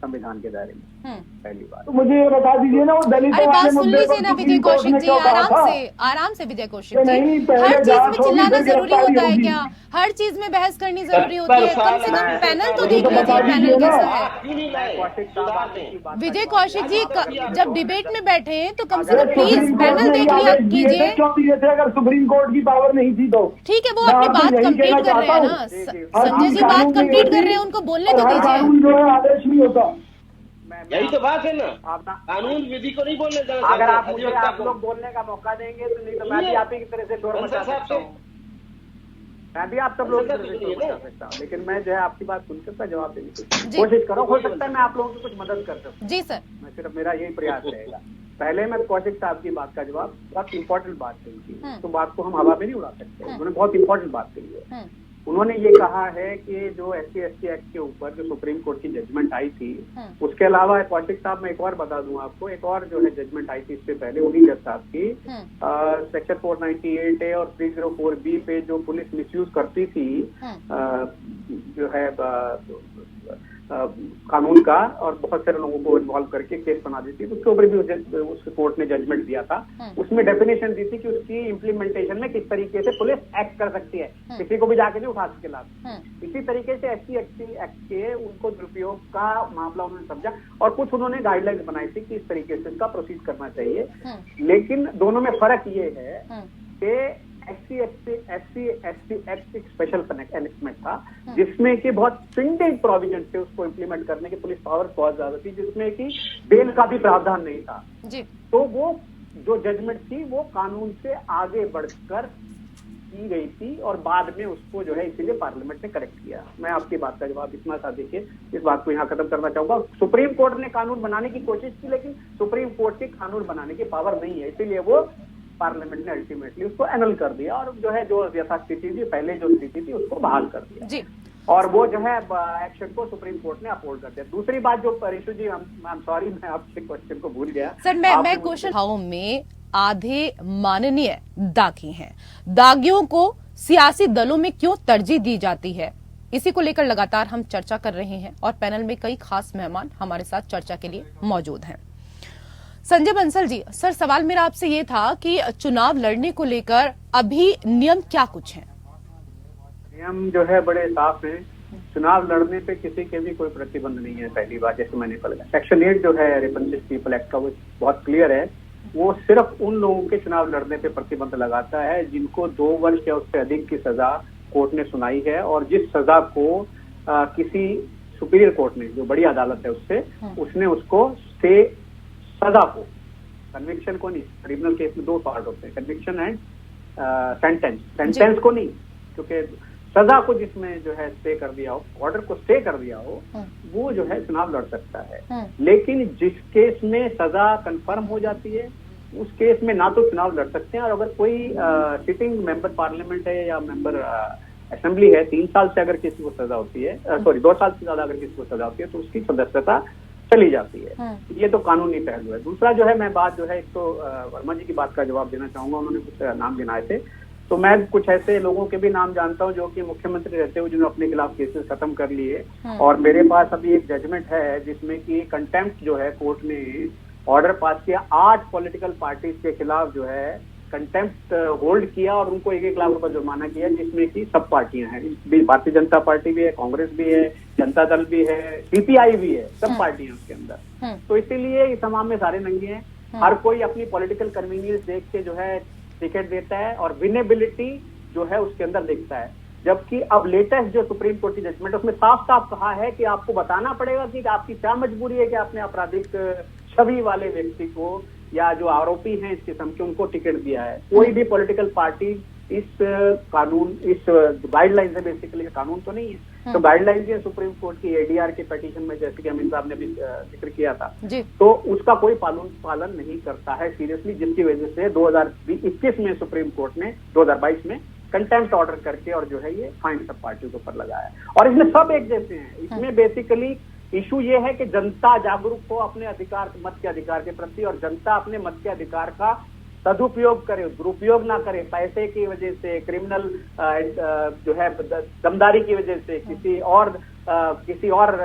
संविधान के दायरे में। पहली बात तो मुझे ये बता दीजिए ना, वो दलित अरे बात सुन लीजिए ना विजय कौशिक जी, आराम से विजय कौशिक जी। हर चीज में चिल्लाना जरूरी होता है क्या? हर चीज में बहस करनी जरूरी होती है? कम से कम पैनल तो देख लीजिए, पैनल कैसा है। विजय कौशिक जी जब डिबेट में बैठे हैं तो कम से कम प्लीज पैनल देख लिया कीजिए। अगर सुप्रीम कोर्ट की पावर नहीं थी तो ठीक है, वो अपनी बात कंप्लीट कर रहे हैं ना, संजय जी बात कंप्लीट कर रहे हैं, उनको बोलने तो दीजिए। जो है आदेश नहीं होता, यही तो बात है ना, कानून विधि को नहीं बोलने देना। अगर आप लोग बोलने का मौका देंगे तो नहीं तो मैं भी आप ही की तरह से शोर मचा सकता हूँ, मैं भी आप सब लोगों की तरह से शोर मचा सकता हूँ। लेकिन मैं जो है आपकी बात सुनकर जवाब देने की कोशिश करो, हो सकता है मैं आप लोगों की कुछ मदद कर सकूँ। जी सर, मैं सिर्फ मेरा यही प्रयास रहेगा। पहले मैं कौशिक साहब की बात का जवाब, बहुत इंपॉर्टेंट बात कही थी, तो बात को हम हवा में नहीं उड़ा सकते। उन्होंने बहुत इंपॉर्टेंट बात कही है। उन्होंने ये कहा है कि जो SC/ST एक्ट के ऊपर जो सुप्रीम कोर्ट की जजमेंट आई थी, उसके अलावा कौशिक साहब मैं एक और बता दूं आपको, एक और जो है जजमेंट आई थी इससे पहले उन्हीं जज साहब की, सेक्शन 498A और 304B पे जो पुलिस मिसयूज करती थी जो है कानून का, और बहुत सारे लोगों को इन्वॉल्व करके केस बना देती थी, उसके ऊपर भी उस कोर्ट ने जजमेंट दिया था। उसमें डेफिनेशन दी थी कि उसकी इम्प्लीमेंटेशन में किस तरीके से पुलिस एक्ट कर सकती है, किसी को भी जाके नहीं उठा सके लाभ। इसी तरीके से SC/ST एक्ट के उनको दुरुपयोग का मामला उन्होंने समझा और कुछ उन्होंने गाइडलाइंस बनाई थी कि इस तरीके से इसका प्रोसीड करना चाहिए। लेकिन दोनों में फर्क ये है कि SC/ST एक्ट एक स्पेशल एनेक्टमेंट था जिसमें कि बहुत स्ट्रिंजेंट प्रोविजन थे उसको इम्प्लीमेंट करने की, पुलिस पावर बहुत ज्यादा थी, जिसमें कि बेल का भी प्रावधान नहीं था जी। तो वो जो जजमेंट थी वो कानून से आगे बढ़कर की गई थी और बाद में उसको जो है इसीलिए पार्लियामेंट ने करेक्ट किया। मैं आपकी बात का जवाब इतना सा देखिए, इस बात को यहाँ खत्म करना चाहूंगा। सुप्रीम कोर्ट ने कानून बनाने की कोशिश की, लेकिन सुप्रीम कोर्ट की कानून बनाने की पावर नहीं है, इसीलिए वो पार्लियामेंट ने अल्टीमेटली उसको एनल कर दिया और जो है जो यथास्थिति थी, पहले जो स्थिति थी उसको बहाल कर दिया जी। और वो जो है एक्शन को सुप्रीम कोर्ट ने अपहोल्ड कर दिया। दूसरी बात जो परिशु जी, आई एम सॉरी मैं आपके क्वेश्चन को भूल गया सर। मैं क्वेश्चन में आधे माननीय दागी हैं, दागियों को सियासी दलों में क्यों तरजीह दी जाती है, इसी को लेकर लगातार हम चर्चा कर रहे हैं और पैनल में कई खास मेहमान हमारे साथ चर्चा के लिए मौजूद हैं। संजय बंसल जी, सर सवाल मेरा आपसे ये था कि चुनाव लड़ने को लेकर अभी नियम क्या कुछ हैं? नियम जो है बड़े साफ हैं। चुनाव लड़ने पे किसी के भी कोई प्रतिबंध नहीं है। पहली बात जैसे मैंने कहा, सेक्शन 8 जो है रिपब्लिक पीपल एक्ट का वो बहुत क्लियर है। वो सिर्फ उन लोगों के चुनाव लड़ने पे प्रतिबंध लगाता है जिनको 2 वर्ष या उससे अधिक की सजा कोर्ट ने सुनाई है और जिस सजा को किसी सुपीरियर कोर्ट ने, जो बड़ी अदालत है उसने उसको स्टे, सजा को, कन्विक्शन को नहीं। क्रिमिनल केस में 2 पार्ट होते हैं, कन्विक्शन एंड सेंटेंस को नहीं, क्योंकि सजा को जिसमें जो है स्टे कर दिया हो, ऑर्डर को स्टे कर दिया हो, वो जो है चुनाव लड़ सकता है। लेकिन जिस केस में सजा कंफर्म हो जाती है उस केस में ना तो चुनाव लड़ सकते हैं, और अगर कोई सिटिंग मेंबर पार्लियामेंट है या मेंबर असेंबली है, 3 साल से अगर किसी को सजा होती है, सॉरी 2 साल से ज्यादा अगर किसी को सजा होती है तो उसकी सदस्यता चली जाती है। ये तो कानूनी पहलू है। दूसरा जो है, मैं बात जो है, एक तो वर्मा जी की बात का जवाब देना चाहूंगा। उन्होंने कुछ नाम गिनाए थे, तो मैं कुछ ऐसे लोगों के भी नाम जानता हूं जो कि मुख्यमंत्री रहते हुए जिन्होंने अपने खिलाफ केसेस खत्म कर लिए, और मेरे पास अभी एक जजमेंट है जिसमें कि कंटेम्प्ट जो है कोर्ट ने ऑर्डर पास किया, 8 पॉलिटिकल पार्टीज के खिलाफ जो है कंटेम्प्ट होल्ड किया और उनको 1-1 लाख रुपए जुर्माना किया, जिसमें कि सब पार्टियां हैं, भारतीय जनता पार्टी भी है, कांग्रेस भी है, जनता दल भी है, सीपीआई भी है, सब पार्टियां उसके अंदर। तो इसीलिए इस तमाम में सारे नंगे हैं। हर कोई अपनी पॉलिटिकल कन्वीनियंस देख के जो है टिकट देता है और विनेबिलिटी जो है उसके अंदर देखता है। जबकि अब लेटेस्ट जो सुप्रीम कोर्ट की जजमेंट, उसमें साफ साफ कहा है कि आपको बताना पड़ेगा कि आपकी क्या मजबूरी है कि आपने आपराधिक छवि वाले व्यक्ति को या जो आरोपी हैं इस किस्म के, उनको टिकट दिया है। कोई भी पॉलिटिकल पार्टी इस कानून, इस गाइडलाइन से, बेसिकली कानून तो नहीं है, तो गाइडलाइन है सुप्रीम कोर्ट की एडीआर के पिटीशन में, जैसे कि अमित साहब ने भी जिक्र किया था, तो उसका कोई पालन नहीं करता है सीरियसली, जिसकी वजह से 2021 में सुप्रीम कोर्ट ने 2022 में कंटेम्प्ट ऑर्डर करके और जो है ये फाइन सब पार्टियों के ऊपर लगाया। और इसमें सब एक जैसे हैं। इसमें बेसिकली इशू ये है कि जनता जागरूक हो अपने अधिकार, मत के अधिकार के प्रति, और जनता अपने मत के अधिकार का सदुपयोग करे, दुरुपयोग ना करे, पैसे की वजह से, क्रिमिनल जो है दमदारी की वजह से, किसी और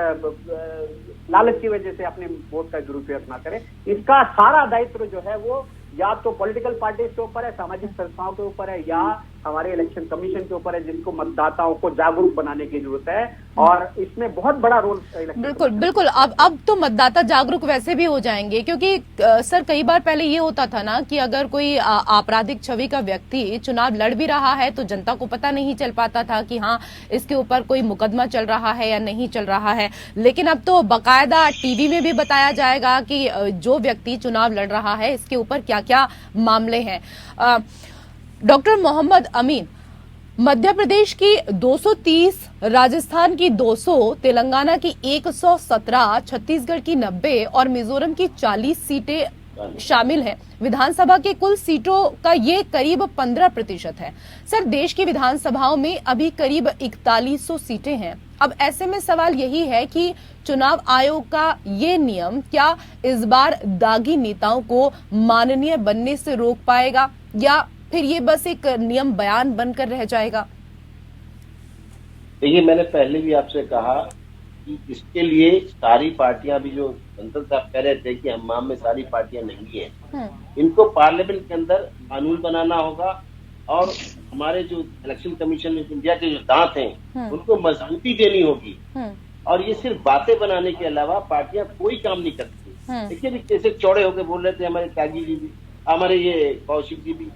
लालच की वजह से अपने वोट का दुरुपयोग ना करे। इसका सारा दायित्व जो है वो या तो पॉलिटिकल पार्टीज के ऊपर है, सामाजिक संस्थाओं के ऊपर है, या हमारे इलेक्शन कमीशन के ऊपर है, जिनको मतदाताओं को जागरूक बनाने की जरूरत है। और इसमें बहुत बड़ा रोल बिल्कुल बिल्कुल। अब तो मतदाता जागरूक वैसे भी हो जाएंगे, क्योंकि सर कई बार पहले ये होता था ना कि अगर कोई आपराधिक छवि का व्यक्ति चुनाव लड़ भी रहा है तो जनता को पता नहीं चल पाता था कि हाँ इसके ऊपर कोई मुकदमा चल रहा है या नहीं चल रहा है। लेकिन अब तो बाकायदा टीवी में भी बताया जाएगा कि जो व्यक्ति चुनाव लड़ रहा है इसके ऊपर क्या क्या मामले हैं। डॉक्टर मोहम्मद अमीन, मध्य प्रदेश की 230, राजस्थान की 200, तेलंगाना की 117, छत्तीसगढ़ की 90 और मिजोरम की 40 सीटें शामिल हैं। विधानसभा के कुल सीटों का ये करीब 15% है। सर, देश की विधानसभाओं में अभी करीब 4100 सीटें हैं। अब ऐसे में सवाल यही है कि चुनाव आयोग का ये नियम क्या इस बार दागी नेताओं को माननीय बनने से रोक पाएगा, या फिर ये बस एक नियम बयान बनकर रह जाएगा? देखिए, मैंने पहले भी आपसे कहा कि इसके लिए सारी पार्टियां भी, जो संसद साहब कह रहे थे कि हमाम में सारी पार्टियां नहीं है, इनको पार्लियामेंट के अंदर कानून बनाना होगा और हमारे जो इलेक्शन कमीशन ऑफ इंडिया के जो दांत हैं उनको मजबूती देनी होगी। और ये सिर्फ बातें बनाने के अलावा पार्टियां कोई काम नहीं करती। देखिए, कैसे चौड़े होकर बोल रहे थे हमारे त्यागी जी भी, हमारे ये कौशिक जी भी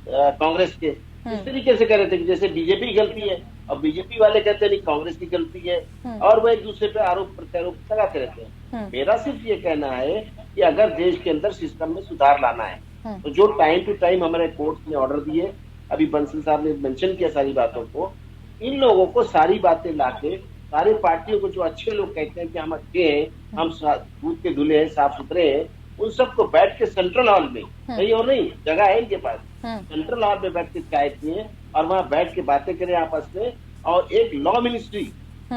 कांग्रेस के, इस तरीके से कह रहे थे कि जैसे बीजेपी की गलती है, और बीजेपी वाले कहते हैं नहीं कांग्रेस की गलती है, और वो एक दूसरे पे आरोप प्रत्यारोप लगाते रहते हैं। मेरा सिर्फ ये कहना है कि अगर देश के अंदर सिस्टम में सुधार लाना है तो जो टाइम टू टाइम हमारे कोर्ट ने ऑर्डर दिए, अभी बंसल साहब ने मेंशन किया सारी बातों को, इन लोगों को सारी बातें लाके, सारी पार्टियों को जो अच्छे लोग कहते हैं कि हम अच्छे हैं, हम दूध के धुले हैं, साफ सुथरे हैं, उन सबको बैठ के सेंट्रल हॉल में, नहीं और नहीं जगह है इनके पास, सेंट्रल हॉल में बैठ के चाय पिए और वहाँ बैठ के बातें करें आपस में, और एक लॉ मिनिस्ट्री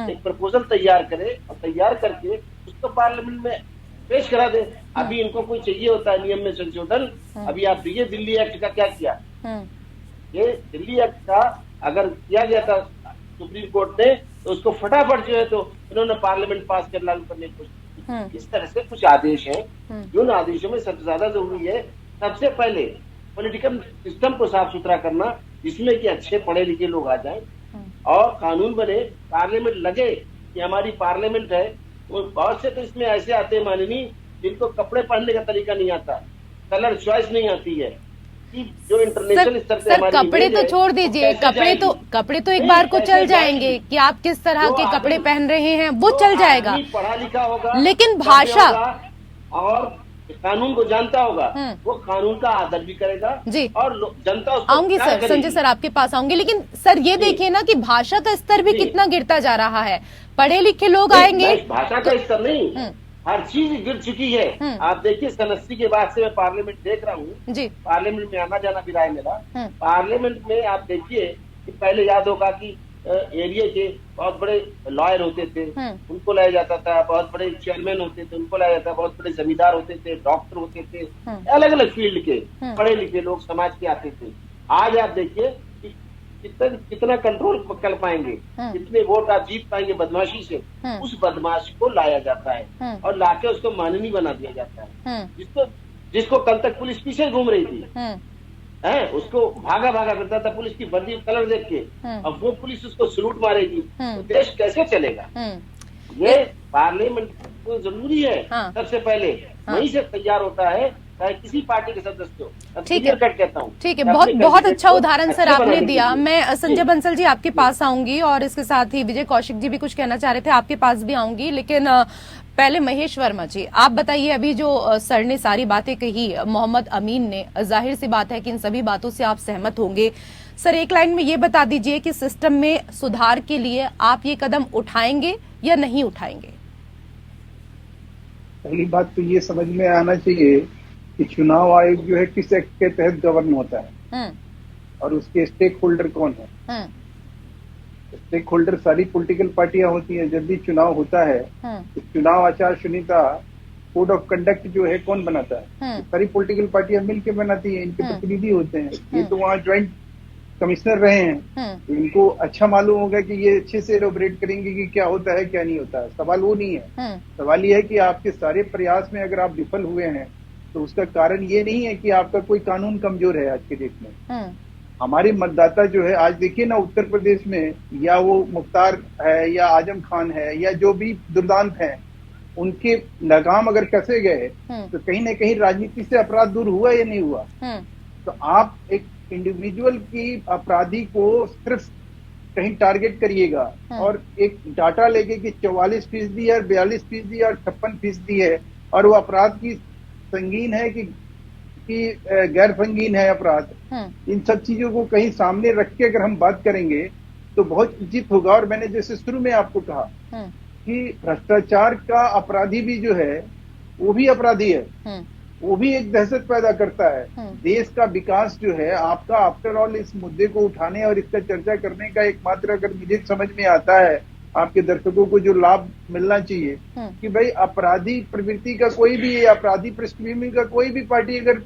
एक प्रपोजल तैयार करे और तैयार करके उसको पार्लियामेंट में पेश करा दे। अभी इनको कोई चाहिए होता है नियम में संशोधन। अभी आप देखिए दिल्ली एक्ट का क्या किया, ये दिल्ली एक्ट का अगर किया गया था सुप्रीम कोर्ट ने तो उसको फटाफट जो है तो इन्होंने पार्लियामेंट पास कर लागू करने की कोशिश। इस तरह से कुछ आदेश हैं, जिन आदेशों में सबसे ज्यादा जरूरी है सबसे पहले पॉलिटिकल सिस्टम को साफ सुथरा करना, जिसमें कि अच्छे पढ़े लिखे लोग आ जाएं और कानून बने, पार्लियामेंट लगे कि हमारी पार्लियामेंट है। वो बहुत से तो इसमें ऐसे आते हैं माननीय जिनको कपड़े पहनने का तरीका नहीं आता, कलर चॉइस नहीं आती है, कि जो इंटरनेशनल स्तर से हमारी कपड़े तो छोड़ दीजिए, कपड़े तो एक बार को चल जाएंगे कि आप किस तरह के कपड़े पहन रहे हैं वो चल जाएगा, पढ़ा लिखा होगा, लेकिन भाषा और कानून को जानता होगा, वो कानून का आदर भी करेगा जी। और जनता आऊंगी सर, संजय सर आपके पास आऊंगी, लेकिन सर ये देखिए ना कि भाषा का स्तर भी कितना गिरता जा रहा है। पढ़े लिखे लोग आएंगे, भाषा का स्तर नहीं, हर चीज गिर चुकी है। आप देखिए सन 80 के बाद से मैं पार्लियामेंट देख रहा हूँ जी, पार्लियामेंट में आना जाना भी रहा है मेरा। पार्लियामेंट में आप देखिए कि पहले याद होगा कि एरिया के बहुत बड़े लॉयर होते थे, उनको लाया जाता था। बहुत बड़े चेयरमैन होते थे, उनको लाया जाता था। बहुत बड़े जमींदार होते थे, डॉक्टर होते थे, अलग अलग फील्ड के पढ़े लिखे लोग समाज के आते थे। आज आप देखिए कितना कंट्रोल कर पाएंगे, कितने वोट आप जीत पाएंगे बदमाशी से। उस बदमाश को लाया जाता है और लाके उसको माननीय बना दिया जाता है। जिसको कल तक पुलिस पीछे घूम रही थी, उसको भागा करता था पुलिस की वर्दी कलर देख के, अब वो पुलिस उसको सलूट मारेगी तो देश कैसे चलेगा? ये पार्लियामेंट को जरूरी है। सबसे पहले वहीं से तैयार होता है, चाहे किसी पार्टी के सदस्य हो। ठीक है, कहता हूँ, ठीक है, बहुत अच्छा उदाहरण सर आपने दिया। मैं संजय बंसल जी आपके पास आऊंगी और इसके साथ ही विजय कौशिक जी भी कुछ कहना चाह रहे थे, आपके पास भी आऊंगी, लेकिन पहले महेश वर्मा जी आप बताइए, अभी जो सर ने सारी बातें कही मोहम्मद अमीन ने, जाहिर सी बात है कि इन सभी बातों से आप सहमत होंगे। सर एक लाइन में ये बता दीजिए कि सिस्टम में सुधार के लिए आप ये कदम उठाएंगे या नहीं उठाएंगे? पहली बात तो ये समझ में आना चाहिए कि चुनाव आयोग जो है किस एक्ट के तहत गवर्न होता है और उसके स्टेक होल्डर कौन है। स्टेक होल्डर सारी पॉलिटिकल पार्टियां होती हैं। जब भी चुनाव होता है तो चुनाव आचार संहिता कोड ऑफ कंडक्ट जो है कौन बनाता है? सारी पॉलिटिकल पार्टियां मिलकर बनाती हैं, इनके प्रतिनिधि होते हैं। ये तो वहाँ ज्वाइंट कमिश्नर रहे हैं, तो इनको अच्छा मालूम होगा कि ये अच्छे से एलोबरेट करेंगे कि क्या होता है क्या नहीं होता है। सवाल वो नहीं है, सवाल ये है कि आपके सारे प्रयास में अगर आप विफल हुए हैं तो उसका कारण ये नहीं है कि आपका कोई कानून कमजोर है। आज के देश में हमारे मतदाता जो है, आज देखिए ना उत्तर प्रदेश में, या वो मुख्तार है या आजम खान है या जो भी दुर्दांत है, उनके लगाम अगर कसे गए तो कहीं ना कहीं राजनीति से अपराध दूर हुआ या नहीं हुआ? तो आप एक इंडिविजुअल की अपराधी को सिर्फ कहीं टारगेट करिएगा और एक डाटा लेके कि 44% है, 42% और 56% है, और वो अपराध की संगीन है कि गैर संगीन है अपराध, इन सब चीजों को कहीं सामने रख के अगर हम बात करेंगे तो बहुत उचित होगा। और मैंने जैसे शुरू में आपको कहा कि भ्रष्टाचार का अपराधी भी जो है वो भी अपराधी है, वो भी एक दहशत पैदा करता है। देश का विकास जो है आपका, आफ्टर ऑल इस मुद्दे को उठाने और इसका चर्चा करने का एकमात्र, अगर मुझे समझ में आता है, आपके दर्शकों को जो लाभ मिलना चाहिए कि भाई अपराधी प्रवृत्ति का कोई भी, अपराधी पृष्ठभूमि का कोई भी पार्टी अगर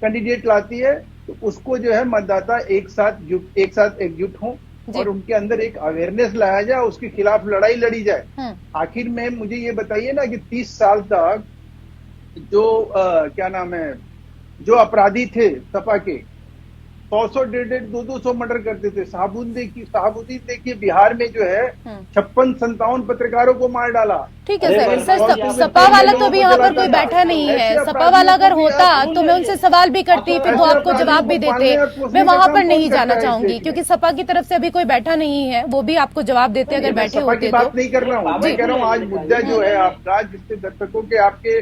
कैंडिडेट लाती है तो उसको जो है मतदाता एक साथ एकजुट हो और उनके अंदर एक अवेयरनेस लाया जाए, उसके खिलाफ लड़ाई लड़ी जाए। आखिर में मुझे ये बताइए ना कि 30 साल तक जो क्या नाम है, जो अपराधी थे सपा के 100 150 200 मर्डर करते थे। शहाबुद्दीन देखिए बिहार में जो है 56-57 पत्रकारों को मार डाला। ठीक है सर, सपा वाला तो अभी यहाँ पर कोई बैठा नहीं है। सपा वाला अगर होता तो मैं उनसे सवाल भी करती, फिर वो आपको जवाब भी देते। मैं वहां पर नहीं जाना चाहूंगी क्योंकि सपा की तरफ से अभी कोई बैठा नहीं है, वो भी आपको जवाब देते अगर बैठे होते। बात नहीं कर रहा हूँ, मैं कह रहा हूँ आज मुद्दा जो है आपका, जिससे दर्शकों के आपके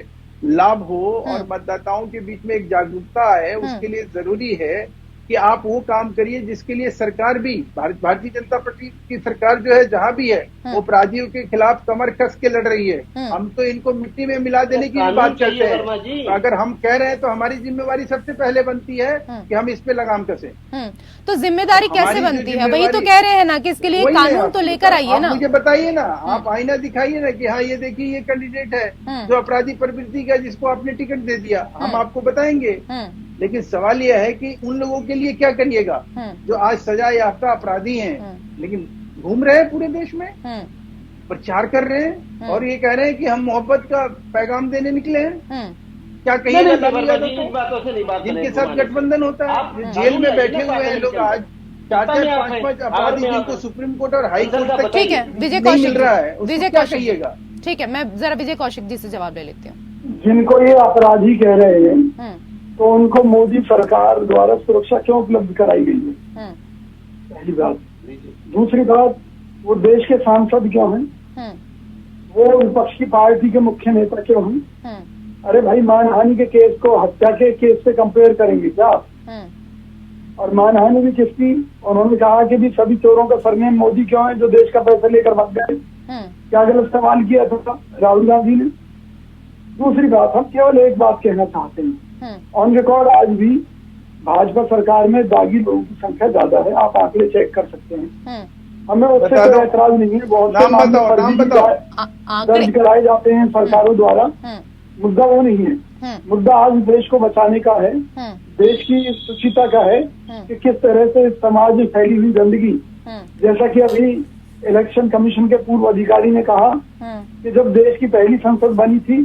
लाभ हो और मतदाताओं के बीच में एक जागरूकता है, उसके लिए जरूरी है कि आप वो काम करिए जिसके लिए सरकार भी, भारतीय जनता पार्टी की सरकार जो है जहां भी है वो अपराधियों के खिलाफ कमर कस के लड़ रही है। हम तो इनको मिट्टी में मिला देने की बात करते हैं। अगर हम कह रहे हैं तो हमारी जिम्मेवारी सबसे पहले बनती है कि हम इस पे लगाम कसें। तो जिम्मेदारी कैसे बनती है? वही तो कह रहे हैं ना कि इसके लिए कानून तो लेकर आइए ना। मुझे बताइए ना, आप आईना दिखाइए ना कि हाँ ये देखिए ये कैंडिडेट है जो अपराधी प्रवृत्ति का, जिसको आपने टिकट दे दिया, हम आपको बताएंगे। लेकिन सवाल यह है कि उन लोगों के लिए क्या करिएगा जो आज सजा याफ्ता अपराधी हैं लेकिन घूम रहे हैं पूरे देश में, प्रचार कर रहे हैं और ये कह रहे हैं कि हम मोहब्बत का पैगाम देने निकले हैं। क्या कहिएगा जिनके साथ गठबंधन होता है, जेल में बैठे हुए हैं लोग आज 4-5 अपराधी जिनको सुप्रीम कोर्ट और हाई कोर्ट तक ठीक है विजय नहीं मिल रहा है, विजय क्या कहिएगा? ठीक है, मैं जरा विजय कौशिक जी से जवाब ले लेती हूँ। जिनको ये अपराधी कह रहे हैं तो उनको मोदी सरकार द्वारा सुरक्षा क्यों उपलब्ध कराई गई है? पहली बात। दूसरी बात, वो देश के सांसद क्यों हैं? वो विपक्ष की पार्टी के मुख्य नेता क्यों हैं? अरे भाई, मानहानि के केस को हत्या के केस से कंपेयर करेंगे क्या? और मानहानि भी किसकी? उन्होंने कहा कि भी सभी चोरों का सरनेम मोदी क्यों है जो देश का पैसा लेकर भाग गए? क्या गलत सवाल किया था राहुल गांधी ने? दूसरी बात, हम केवल एक बात कहना चाहते हैं, ऑन रिकॉर्ड आज भी भाजपा सरकार में दागी लोगों की संख्या ज्यादा है, आप आंकड़े चेक कर सकते हैं। हमें उससे कोई ऐतराज नहीं है। बहुत नाम बताओ। दर्ज कराए जाते हैं सरकारों द्वारा, मुद्दा वो नहीं है। मुद्दा आज देश को बचाने का है, देश की सुचिता का है कि किस तरह से समाज में फैली हुई गंदगी, जैसा कि अभी इलेक्शन कमीशन के पूर्व अधिकारी ने कहा कि जब देश की पहली संसद बनी थी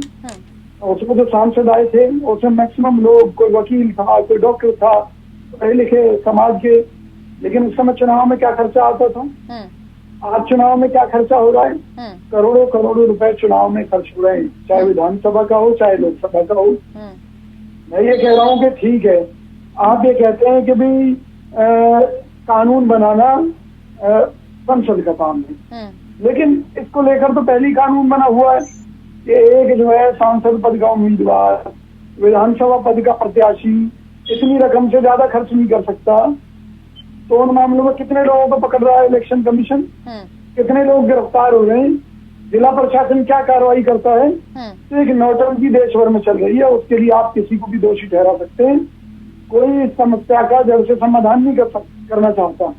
उसमें जो सांसद आए थे उसमें मैक्सिमम लोग, कोई वकील था, कोई डॉक्टर था, पढ़े लिखे समाज के, लेकिन उस समय चुनाव में क्या खर्चा आता था। आज चुनाव में क्या खर्चा हो रहा है, करोड़ों करोड़ों रुपए चुनाव में खर्च हो रहे हैं, चाहे विधानसभा का हो चाहे लोकसभा का हो। मैं ये कह रहा हूँ कि ठीक है, आप ये कहते हैं कि भाई कानून बनाना संसद का काम है, लेकिन इसको लेकर तो पहली कानून बना हुआ है कि एक जो है सांसद पद का उम्मीदवार, विधानसभा पद का प्रत्याशी इतनी रकम से ज्यादा खर्च नहीं कर सकता। तो उन मामलों में कितने लोगों को पकड़ रहा है इलेक्शन कमीशन, कितने लोग गिरफ्तार हो रहे हैं, जिला प्रशासन क्या कार्रवाई करता है। तो एक नौटंकी देश भर में चल रही है, उसके लिए आप किसी को भी दोषी ठहरा सकते हैं। कोई इस समस्या का जड़ से समाधान नहीं करना चाहता,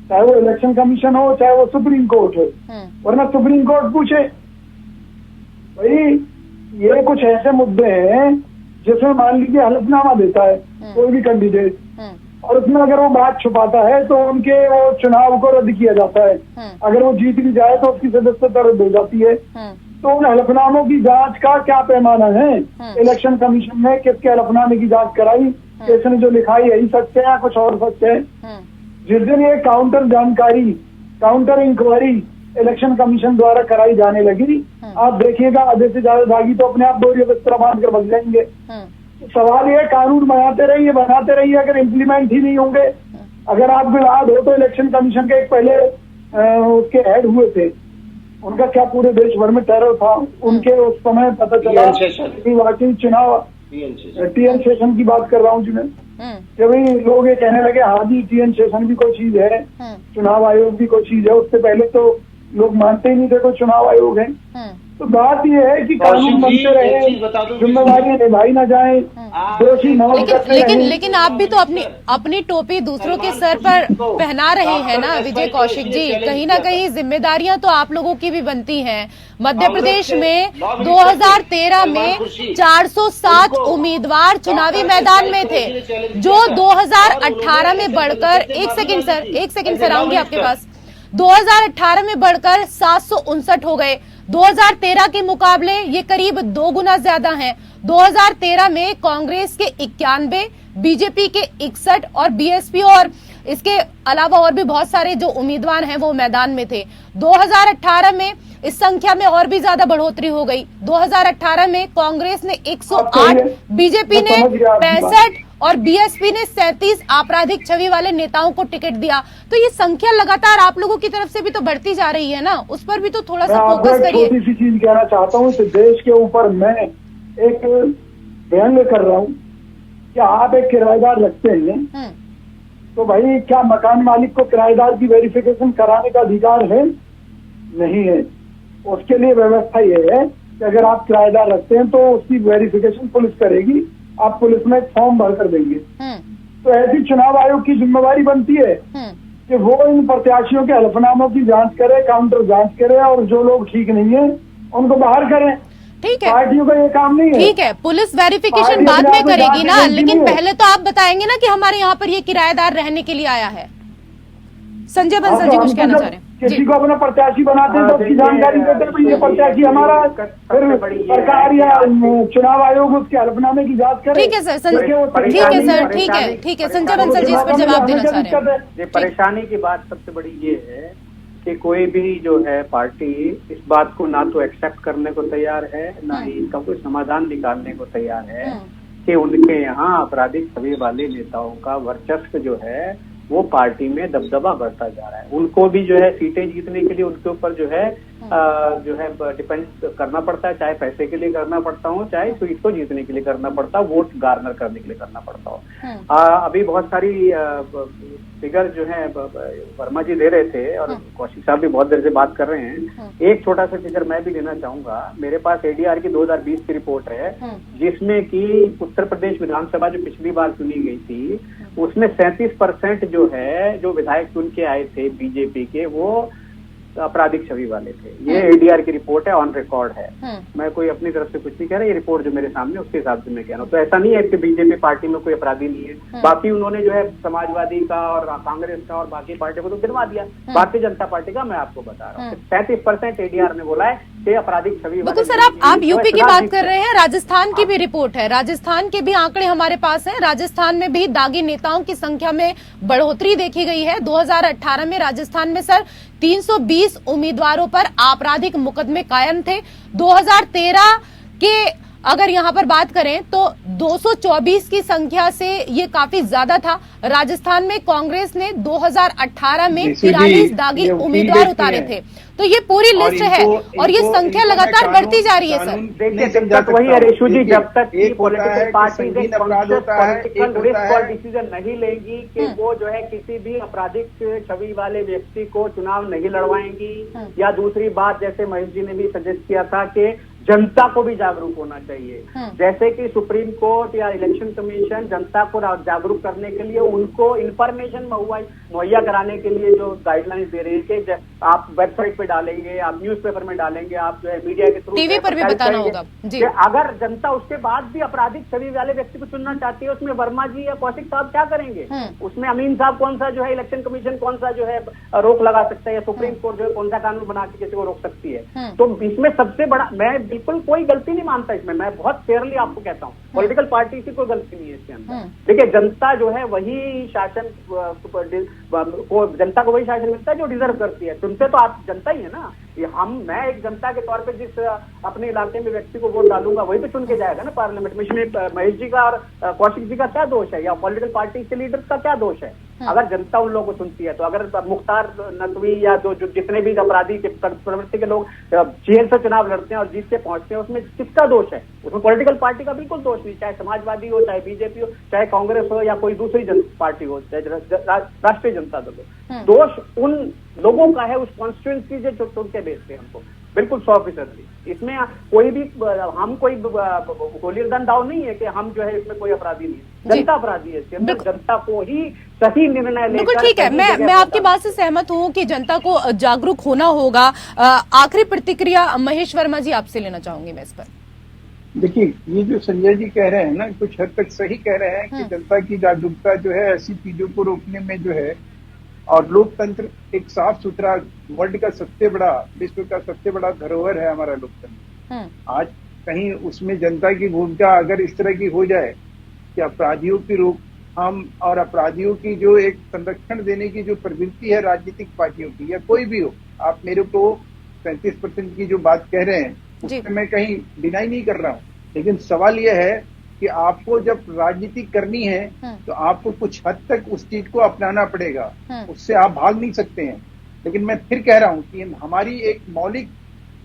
चाहे वो इलेक्शन कमीशन हो चाहे वो सुप्रीम कोर्ट हो। वरना सुप्रीम कोर्ट पूछे भाई ये कुछ ऐसे मुद्दे हैं जिसमें मान लीजिए हलफनामा देता है कोई भी कैंडिडेट, और उसमें अगर वो बात छुपाता है तो उनके वो चुनाव को रद्द किया जाता है। अगर वो जीत भी जाए तो उसकी सदस्यता रद्द हो जाती है। तो उन हलफनामों की जांच का क्या पैमाना है, इलेक्शन कमीशन ने किसके हलफनामे की जांच कराई, इसने जो लिखाई यही सच है या कुछ और सच है। जिस दिन ये काउंटर जानकारी, काउंटर इंक्वायरी इलेक्शन कमीशन द्वारा कराई जाने लगी, आप देखिएगा आधे से ज्यादा दागी तो अपने आप बोरियों बिस्तर बांध कर बच जाएंगे। सवाल ये कानून बनाते रहिए, अगर इम्प्लीमेंट ही नहीं होंगे। अगर आपको याद हो तो इलेक्शन कमीशन के एक पहले उसके हेड हुए थे, उनका क्या पूरे देश भर में टेरर था। उनके उस समय पता चला कि वाकई चुनाव, टीएन सेशन की बात कर रहा हूँ जी मैं, कि भाई लोग ये कहने लगे हाँ जी टीएन सेशन भी कोई चीज है, चुनाव आयोग भी कोई चीज है। उससे पहले तो लोग मानते ही नहीं थे कोई चुनाव आयोग है। तो बात यह है कि कानून बनते रहे, जिम्मेदारी निभाई न जाए, दोषी लेकिन आप भी तो अपनी टोपी दूसरों के सर पर पहना रहे हैं ना विजय कौशिक जी। कहीं ना कहीं जिम्मेदारियां तो आप लोगों की भी बनती हैं। मध्य प्रदेश में 2013 में 407 उम्मीदवार चुनावी मैदान में थे, जो 2018 में बढ़कर एक सेकंड सर आऊंगी आपके पास, 2018 में बढ़कर 759 हो गए। 2013 के मुकाबले ये करीब 2 गुना ज्यादा हैं। 2013 में कांग्रेस के 91, बीजेपी के 61 और बीएसपी और इसके अलावा और भी बहुत सारे जो उम्मीदवार हैं वो मैदान में थे। 2018 में इस संख्या में और भी ज्यादा बढ़ोतरी हो गई। 2018 में कांग्रेस ने 108, बीजेपी ने 65 और बीएसपी ने 37 आपराधिक छवि वाले नेताओं को टिकट दिया। तो ये संख्या लगातार आप लोगों की तरफ से भी तो बढ़ती जा रही है ना, उस पर भी तो थोड़ा सा फोकस करिए। छोटी सी चीज कहना चाहता हूँ, इस देश के ऊपर मैं एक व्यंग्य कर रहा हूँ कि आप एक किराएदार रखते हैं तो भाई क्या मकान मालिक को किराएदार की वेरिफिकेशन कराने का अधिकार है? नहीं है। उसके लिए व्यवस्था ये है कि अगर आप किराएदार रखते हैं तो उसकी वेरिफिकेशन पुलिस करेगी, आप पुलिस में एक फॉर्म भर कर देंगे। तो ऐसी चुनाव आयोग की जिम्मेवारी बनती है कि वो इन प्रत्याशियों के हलफनामों की जांच करे, काउंटर जांच करे, और जो लोग ठीक नहीं है उनको बाहर करें। ठीक है, पार्टियों का ये काम नहीं है। ठीक है, पुलिस वेरिफिकेशन बाद में करेगी ना, लेकिन पहले तो आप बताएंगे ना कि हमारे यहाँ पर ये किराएदार रहने के लिए आया है। संजय बंसल जी कुछ कहना चाह रहे हैं। किसी को अपना प्रत्याशी बनाते हैं तो उसकी जानकारी देते हैं, ये प्रत्याशी हमारा, फिर सरकार या चुनाव आयोग उसके हलफनामे की जांच करे। ठीक है सर, ठीक है संजय बंसल जी इस पर जवाब देना चाह रहे हैं। परेशानी की बात सबसे बड़ी ये है कि कोई भी जो है पार्टी इस बात को ना तो एक्सेप्ट करने को तैयार है, ना ही इसका कोई समाधान निकालने को तैयार है कि उनके यहाँ आपराधिक छवि वाले नेताओं का वर्चस्व जो है वो पार्टी में दबदबा बढ़ता जा रहा है। उनको भी जो है सीटें जीतने के लिए उनके ऊपर जो है जो है डिपेंड करना पड़ता है, चाहे पैसे के लिए करना पड़ता हो, चाहे सीट को जीतने के लिए करना पड़ता हो, वोट गार्नर करने के लिए करना पड़ता हो। अभी बहुत सारी फिगर जो है वर्मा जी दे रहे थे और कौशिक साहब भी बहुत देर से बात कर रहे हैं। एक छोटा सा फिगर मैं भी देना चाहूंगा। मेरे पास एडीआर की 2020 की रिपोर्ट है, जिसमें कि उत्तर प्रदेश विधानसभा जो पिछली बार चुनी गई थी, उसमें 37% जो है, जो विधायक चुन के आए थे बीजेपी के, वो आपराधिक छवि वाले थे। ये एडीआर की रिपोर्ट है, ऑन रिकॉर्ड है। मैं कोई अपनी तरफ से कुछ नहीं कह रहा, ये रिपोर्ट जो मेरे सामने उसके हिसाब से मैं कह रहा हूँ। तो ऐसा नहीं है कि बीजेपी पार्टी में कोई अपराधी नहीं है। बाकी उन्होंने जो है समाजवादी का और कांग्रेस का और बाकी पार्टी को तो गिनवा दिया। भारतीय जनता पार्टी का मैं आपको बता रहा हूँ 37% एडीआर ने बोला है कि आपराधिक छवि। बिल्कुल सर, आप यूपी की बात कर रहे हैं, राजस्थान की भी रिपोर्ट है, राजस्थान के भी आंकड़े हमारे पास हैं। राजस्थान में भी दागी नेताओं की संख्या में बढ़ोतरी देखी गई है। 2018 में राजस्थान में सर 320 उम्मीदवारों पर आपराधिक मुकदमे कायम थे। 2013 के अगर यहाँ पर बात करें तो 224 की संख्या से ये काफी ज्यादा था। राजस्थान में कांग्रेस ने 2018 में 43 दागी उम्मीदवार उतारे थे। तो ये पूरी लिस्ट है और ये संख्या लगातार बढ़ती जा रही है सर। देखिए, जब तक वही है रेशु जी, जब तक पॉलिटिकल पार्टी डिसीजन नहीं लेंगी कि वो जो है किसी भी आपराधिक छवि वाले व्यक्ति को चुनाव नहीं लड़वाएंगी, या दूसरी बात जैसे महेश जी ने भी सजेस्ट किया था कि जनता को भी जागरूक होना चाहिए। जैसे कि सुप्रीम कोर्ट या इलेक्शन कमीशन जनता को जागरूक करने के लिए उनको इंफॉर्मेशन मुहैया कराने के लिए जो गाइडलाइंस दे रही है कि आप वेबसाइट पे डालेंगे, आप न्यूज़पेपर में डालेंगे, आप जो है मीडिया के थ्रू टीवी पर भी बताना होगा जी। अगर जनता उसके बाद भी आपराधिक छवि वाले व्यक्ति को चुनना चाहती है, उसमें वर्मा जी या कौशिक साहब क्या करेंगे? उसमें अमीन साहब कौन सा जो है इलेक्शन कमीशन कौन सा जो है रोक लगा सकता है, या सुप्रीम कोर्ट जो है कौन सा कानून बना के किसी को रोक सकती है? तो इसमें सबसे बड़ा, मैं बिल्कुल कोई गलती नहीं मानता इसमें, मैं बहुत फेयरली आपको कहता हूँ, पॉलिटिकल पार्टी की कोई गलती नहीं है इसके अंदर। देखिए, जनता जो है वही शासन को, जनता को वही शासन मिलता है जो डिजर्व करती है। चुनते तो आप जनता ही है ना। ये मैं एक जनता के तौर पे जिस अपने इलाके में व्यक्ति को वोट डालूंगा वही तो चुन के जाएगा ना पार्लियामेंट में। इसमें महेश जी का और कौशिक जी का क्या दोष है, या पॉलिटिकल पार्टी के लीडर्स का क्या दोष है? अगर जनता उन लोगों को चुनती है तो अगर मुख्तार नकवी या जो जितने भी अपराधी के प्रवृत्ति के लोग जेल से चुनाव लड़ते हैं और जीत के पहुंचते हैं, उसमें किसका दोष है? उसमें पॉलिटिकल पार्टी का बिल्कुल दोष नहीं, चाहे समाजवादी हो, चाहे बीजेपी हो, चाहे कांग्रेस हो, या कोई दूसरी पार्टी हो, चाहे राष्ट्रीय जनता दल हो। दोष उन लोगों का है, उस कॉन्स्टिट्यूएंसी से जो चुन के भेजते हैं हमको, बिल्कुल 100%। इसमें कोई भी, हम कोई गोली दाव नहीं है कि हम जो है इसमें कोई अपराधी नहीं है, जनता अपराधी है। इसके अंदर जनता को ही सही निर्णय लेकर, बिल्कुल ठीक है, मैं आपकी बात से सहमत हूँ कि जनता को जागरूक होना होगा। आखिरी प्रतिक्रिया महेश वर्मा जी आपसे लेना चाहूंगी मैं इस पर। देखिए, ये जो संजय जी कह रहे हैं ना, कुछ हद तक सही कह रहे हैं कि जनता की जागरूकता जो है ऐसी चीजों को रोकने में जो है, और लोकतंत्र एक साफ सुथरा, वर्ल्ड का सबसे बड़ा, विश्व का सबसे बड़ा धरोहर है हमारा लोकतंत्र। आज कहीं उसमें जनता की भूमिका अगर इस तरह की हो जाए कि अपराधियों की रोकथाम और अपराधियों की जो एक संरक्षण देने की जो प्रवृत्ति है राजनीतिक पार्टियों की या कोई भी हो, आप मेरे को 35% की जो बात कह रहे हैं उसमें मैं कहीं डिनाई नहीं कर रहा हूँ, लेकिन सवाल यह है कि आपको जब राजनीति करनी है तो आपको कुछ हद तक उस चीज को अपनाना पड़ेगा, उससे आप भाग नहीं सकते हैं। लेकिन मैं फिर कह रहा हूं कि हमारी एक मौलिक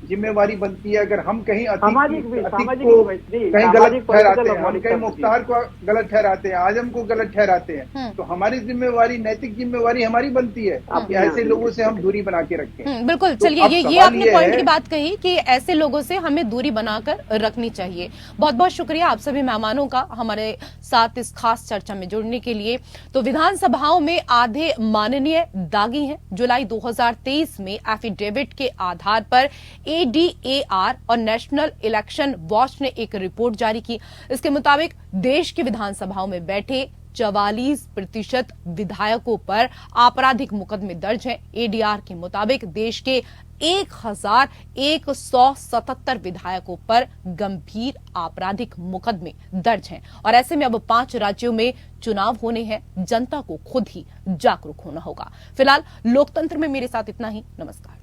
जिम्मेवारी बनती है, अगर हम कहीं अतीक को कहीं गलत ठहराते हैं, हम कहीं मुख्तार को गलत ठहराते हैं, आजम को गलत ठहराते हैं, तो हमारी जिम्मेवारी, नैतिक जिम्मेवारी हमारी बनती है कि ऐसे लोगों से हम दूरी बना के रखें। बिल्कुल, चलिए ये आपने पॉइंट की बात कही कि ऐसे लोगों से हमें दूरी बनाकर रखनी चाहिए। बहुत बहुत शुक्रिया आप सभी मेहमानों का हमारे साथ इस खास चर्चा में जुड़ने के लिए। तो विधानसभाओं में आधे माननीय दागी हैं। जुलाई 2023 में एफिडेविट के आधार पर ADAR और नेशनल इलेक्शन वॉच ने एक रिपोर्ट जारी की। इसके मुताबिक देश की विधानसभाओं में बैठे 44% विधायकों पर आपराधिक मुकदमे दर्ज हैं। ADR के मुताबिक देश के 1177 विधायकों पर गंभीर आपराधिक मुकदमे दर्ज हैं। और ऐसे में अब 5 राज्यों में चुनाव होने हैं। जनता को खुद ही जागरूक होना होगा। फिलहाल लोकतंत्र में मेरे साथ इतना ही। नमस्कार।